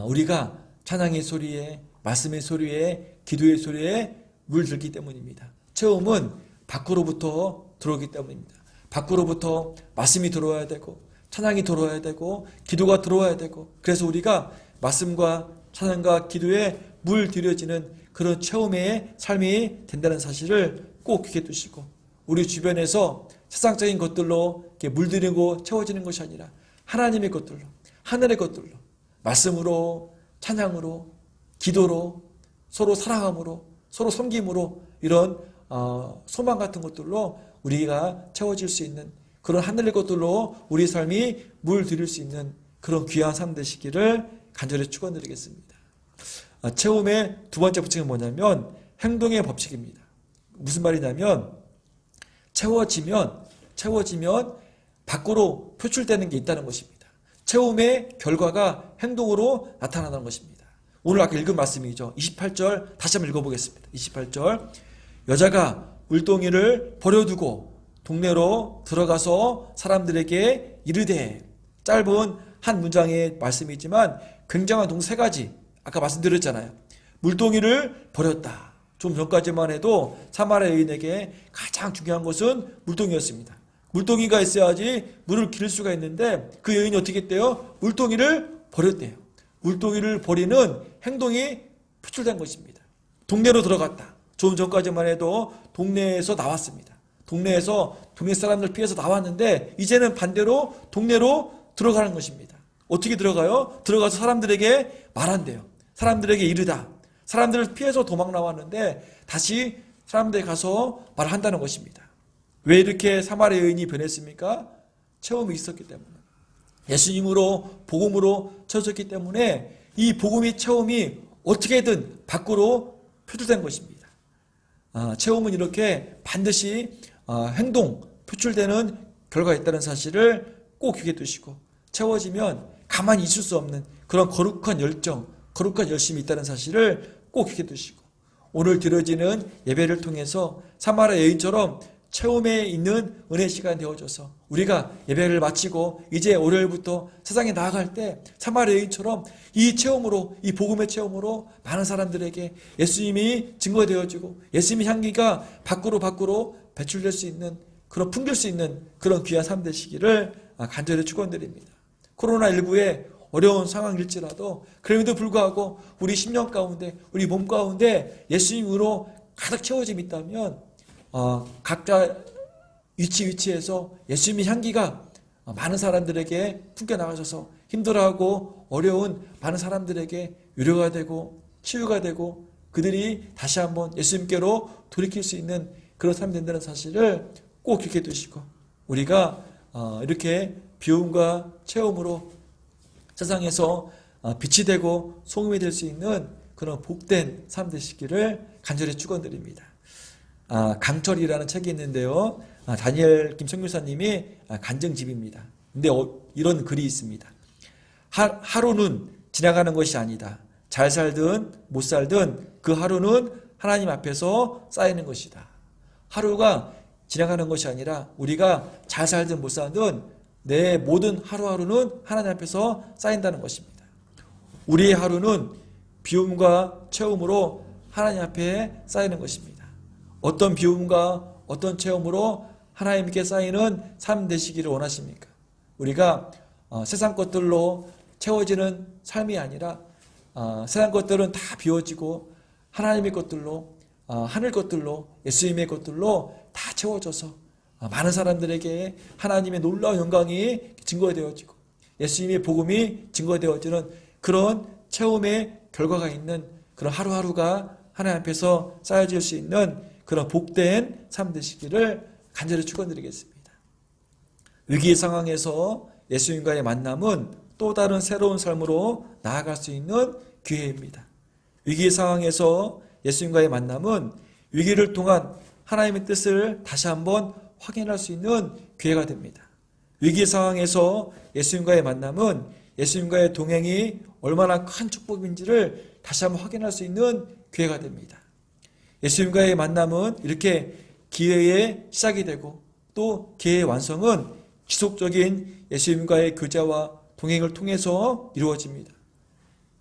우리가 찬양의 소리에, 말씀의 소리에, 기도의 소리에 물들기 때문입니다. 체험은 밖으로부터 들어오기 때문입니다. 밖으로부터 말씀이 들어와야 되고 찬양이 들어와야 되고 기도가 들어와야 되고, 그래서 우리가 말씀과 찬양과 기도에 물들여지는 그런 체험의 삶이 된다는 사실을 꼭 기억해 두시고, 우리 주변에서 세상적인 것들로 이렇게 물들이고 채워지는 것이 아니라 하나님의 것들로, 하늘의 것들로, 말씀으로, 찬양으로, 기도로, 서로 사랑함으로, 서로 섬김으로, 이런 소망 같은 것들로 우리가 채워질 수 있는 그런 하늘의 것들로 우리 삶이 물들일 수 있는 그런 귀한 삶 되시기를 간절히 축원드리겠습니다. 체험의 두 번째 법칙은 뭐냐면 행동의 법칙입니다. 무슨 말이냐면 채워지면 밖으로 표출되는 게 있다는 것입니다. 체험의 결과가 행동으로 나타나는 것입니다. 오늘 아까 읽은 말씀이죠. 28절 다시 한번 읽어보겠습니다. 28절 여자가 물동이를 버려두고 동네로 들어가서 사람들에게 이르되, 짧은 한 문장의 말씀이지만 굉장한 동사 세 가지, 아까 말씀드렸잖아요. 물동이를 버렸다. 좀 전까지만 해도 사마리아 여인에게 가장 중요한 것은 물동이였습니다. 물동이가 있어야지 물을 기를 수가 있는데 그 여인이 어떻게 했대요? 물동이를 버렸대요. 물동이를 버리는 행동이 표출된 것입니다. 동네로 들어갔다. 좀 전까지만 해도 동네에서 나왔습니다. 동네에서 동네 사람들 피해서 나왔는데 이제는 반대로 동네로 들어가는 것입니다. 어떻게 들어가요? 들어가서 사람들에게 말한대요. 사람들에게 이르다. 사람들을 피해서 도망 나왔는데 다시 사람들에 가서 말한다는 것입니다. 왜 이렇게 사마리아 여인이 변했습니까? 체험이 있었기 때문에. 예수님으로 복음으로 채워졌기 때문에 이 복음의 체험이 어떻게든 밖으로 표출된 것입니다. 체험은 이렇게 반드시 행동, 표출되는 결과가 있다는 사실을 꼭 기억해 두시고, 채워지면 가만히 있을 수 없는 그런 거룩한 열정, 거룩한 열심이 있다는 사실을 꼭 기억해 두시고, 오늘 드려지는 예배를 통해서 사마리아 여인처럼 체험에 있는 은혜 시간 되어줘서 우리가 예배를 마치고 이제 월요일부터 세상에 나아갈 때 사마리아 여인처럼 이 체험으로, 이 복음의 체험으로 많은 사람들에게 예수님이 증거되어지고 예수님의 향기가 밖으로 배출될 수 있는, 그런 풍길 수 있는 그런 귀한 삶 되시기를 간절히 축원드립니다. 코로나19의 어려운 상황일지라도 그럼에도 불구하고 우리 심령 가운데, 우리 몸 가운데 예수님으로 가득 채워짐이 있다면 각자 위치에서 예수님의 향기가 많은 사람들에게 풍겨나가셔서 힘들어하고 어려운 많은 사람들에게 위로가 되고 치유가 되고 그들이 다시 한번 예수님께로 돌이킬 수 있는 그런 삶이 된다는 사실을 꼭 기억해 두시고, 우리가 이렇게 비움과 체험으로 세상에서 빛이 되고 소금이 될 수 있는 그런 복된 삶 되시기를 간절히 축원드립니다. 강철이라는 책이 있는데요. 다니엘 김청교사님이 간증집입니다. 근데 이런 글이 있습니다. 하루는 지나가는 것이 아니다. 잘 살든 못 살든 그 하루는 하나님 앞에서 쌓이는 것이다. 하루가 지나가는 것이 아니라 우리가 잘 살든 못 살든 내 모든 하루하루는 하나님 앞에서 쌓인다는 것입니다. 우리의 하루는 비움과 체험으로 하나님 앞에 쌓이는 것입니다. 어떤 비움과 어떤 체험으로 하나님께 쌓이는 삶 되시기를 원하십니까? 우리가 세상 것들로 채워지는 삶이 아니라 세상 것들은 다 비워지고 하나님의 것들로, 하늘 것들로, 예수님의 것들로 다 채워져서 많은 사람들에게 하나님의 놀라운 영광이 증거되어지고 예수님의 복음이 증거되어지는 그런 체험의 결과가 있는 그런 하루하루가 하나님 앞에서 쌓여질 수 있는 그런 복된 삶 되시기를 간절히 축원드리겠습니다. 위기의 상황에서 예수님과의 만남은 또 다른 새로운 삶으로 나아갈 수 있는 기회입니다. 위기의 상황에서 예수님과의 만남은 위기를 통한 하나님의 뜻을 다시 한번 확인할 수 있는 기회가 됩니다. 위기의 상황에서 예수님과의 만남은 예수님과의 동행이 얼마나 큰 축복인지를 다시 한번 확인할 수 있는 기회가 됩니다. 예수님과의 만남은 이렇게 기회의 시작이 되고 또 기회의 완성은 지속적인 예수님과의 교제와 동행을 통해서 이루어집니다.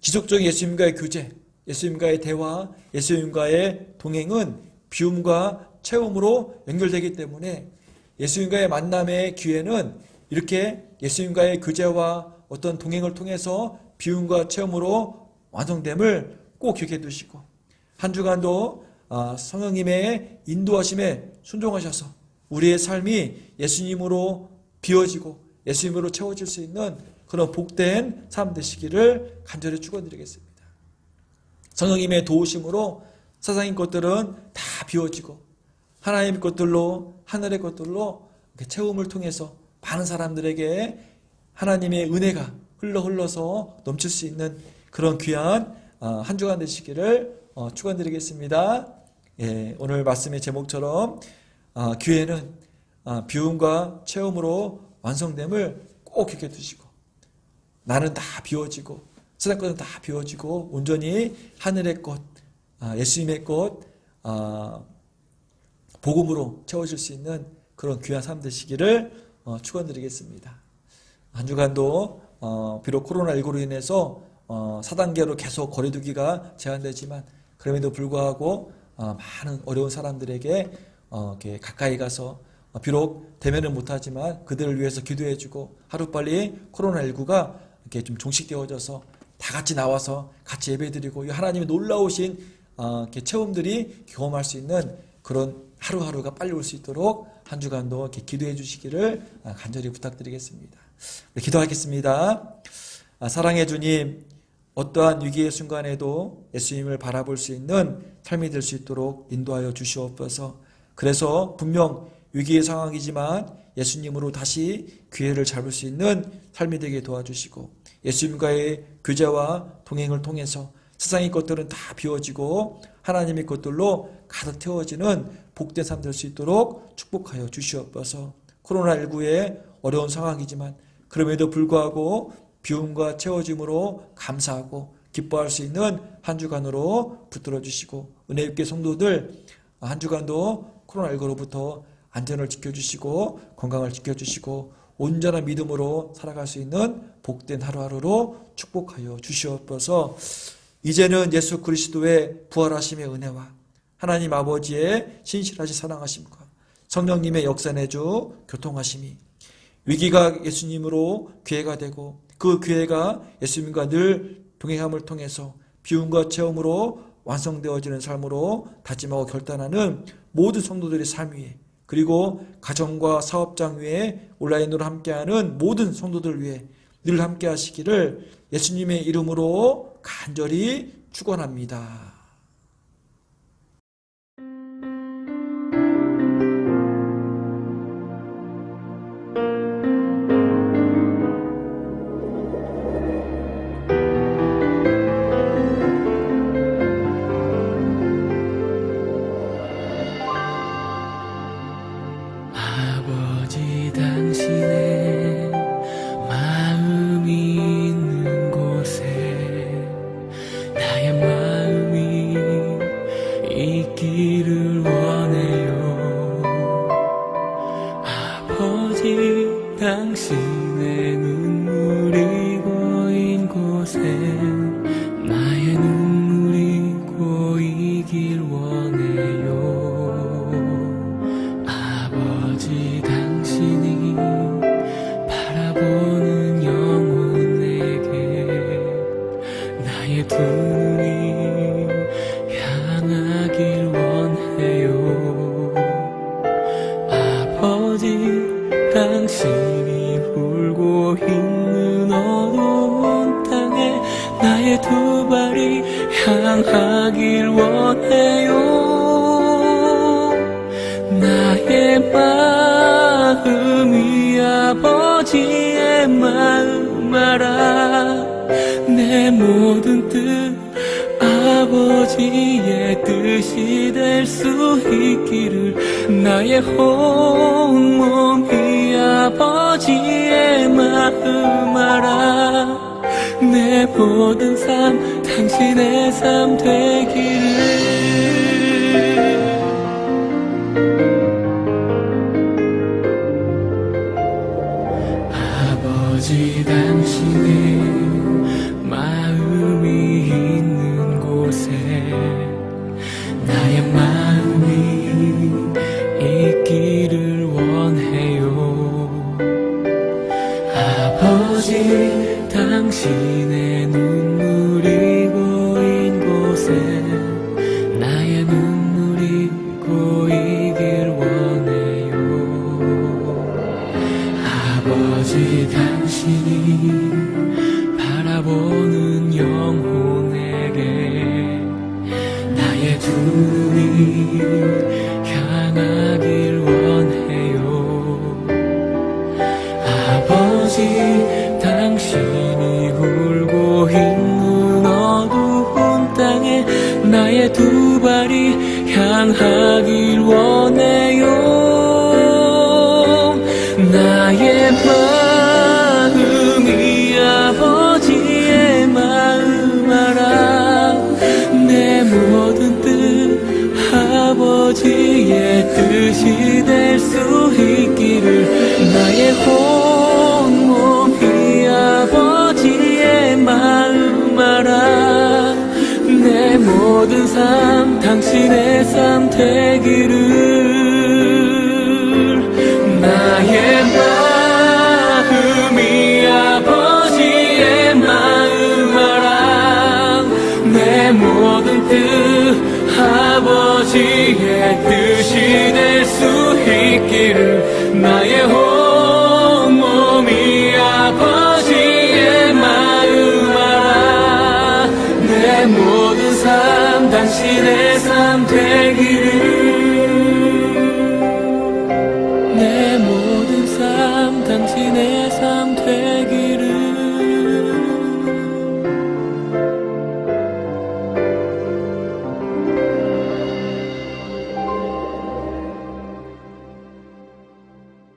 지속적인 예수님과의 교제, 예수님과의 대화, 예수님과의 동행은 비움과 체험으로 연결되기 때문에 예수님과의 만남의 기회는 이렇게 예수님과의 교제와 어떤 동행을 통해서 비움과 체험으로 완성됨을 꼭 기억해 두시고 한 주간도 성령님의 인도하심에 순종하셔서 우리의 삶이 예수님으로 비워지고 예수님으로 채워질 수 있는 그런 복된 삶 되시기를 간절히 축원드리겠습니다. 성령님의 도우심으로 세상의 것들은 다 비워지고 하나님의 것들로 하늘의 것들로 채움을 통해서 많은 사람들에게 하나님의 은혜가 흘러서 넘칠 수 있는 그런 귀한 한 주간 되시기를 축원드리겠습니다. 예, 오늘 말씀의 제목처럼 기회는 비움과 체험으로 완성됨을 꼭 기억해 두시고 나는 다 비워지고 세상 것은 다 비워지고 온전히 하늘의 것, 예수님의 것, 복음으로 채워질 수 있는 그런 귀한 삶 되시기를 축원드리겠습니다. 한 주간도 비록 코로나19로 인해서 4단계로 계속 거리두기가 제한되지만 그럼에도 불구하고 많은 어려운 사람들에게 이렇게 가까이 가서 비록 대면은 못하지만 그들을 위해서 기도해주고 하루빨리 코로나19가 이렇게 좀 종식되어져서 다 같이 나와서 같이 예배드리고 이 하나님의 놀라우신 이렇게 체험들이 경험할 수 있는 그런 하루하루가 빨리 올 수 있도록 한 주간도 이렇게 기도해 주시기를 간절히 부탁드리겠습니다. 기도하겠습니다. 사랑해 주님, 어떠한 위기의 순간에도 예수님을 바라볼 수 있는 삶이 될 수 있도록 인도하여 주시옵소서. 그래서 분명 위기의 상황이지만 예수님으로 다시 기회를 잡을 수 있는 삶이 되게 도와주시고 예수님과의 교제와 동행을 통해서 세상의 것들은 다 비워지고 하나님의 것들로 가득 태워지는 복된 삶 될 수 있도록 축복하여 주시옵소서. 코로나19의 어려운 상황이지만 그럼에도 불구하고 비움과 채워짐으로 감사하고 기뻐할 수 있는 한 주간으로 붙들어 주시고 은혜 있게 성도들 한 주간도 코로나19로부터 안전을 지켜주시고 건강을 지켜주시고 온전한 믿음으로 살아갈 수 있는 복된 하루하루로 축복하여 주시옵소서. 이제는 예수 그리스도의 부활하심의 은혜와 하나님 아버지의 신실하신 사랑하심과 성령님의 역사내주 교통하심이 위기가 예수님으로 기회가 되고 그 기회가 예수님과 늘 동행함을 통해서 비움과 체험으로 완성되어지는 삶으로 다짐하고 결단하는 모든 성도들의 삶 위에 그리고 가정과 사업장 위에 온라인으로 함께하는 모든 성도들 위해 늘 함께 하시기를 예수님의 이름으로 간절히 축원합니다. 아버지 당신의 마음이 있는 곳에 나의 마음이 있기를 원해요. 아버지 당신의 눈물이 고인 곳에 나의 눈물이 고이길 원해요. 아버지 당신이 바라보는 영혼에게 나의 두 눈이 향하길 원해요. 아버지의 뜻이 될 수 있기를 나의 온몸이 아버지의 마음 알아 내 모든 삶 당신의 삶 되기를 아버지 당신의 마음이 있는 곳에 나의 마음이 있기를 원해요 아버지 당신의 눈물이 고인 곳에 나의 눈물이 고이길 원해요 아버지 당신이 바라보는 영혼에게 나의 두 눈이 향하길 원해요 아버지 당신이 울고 있는 어두운 땅에 나의 두 발이 향하길 원해요 나의 마음이 아버지의 마음 알아 내 모든 뜻 아버지의 뜻이 될 수 있기를 나의 온몸이 아버지의 마음 알아 내 모든 삶 당신의 삶 되기를 나의 마음이 아버지의 마음 알아 내 모든 뜻 아버지의 뜻이 될 수 있기를 나의 온몸이 아버지의 마음 알아 내 모든 삶 당신의 삶 되기를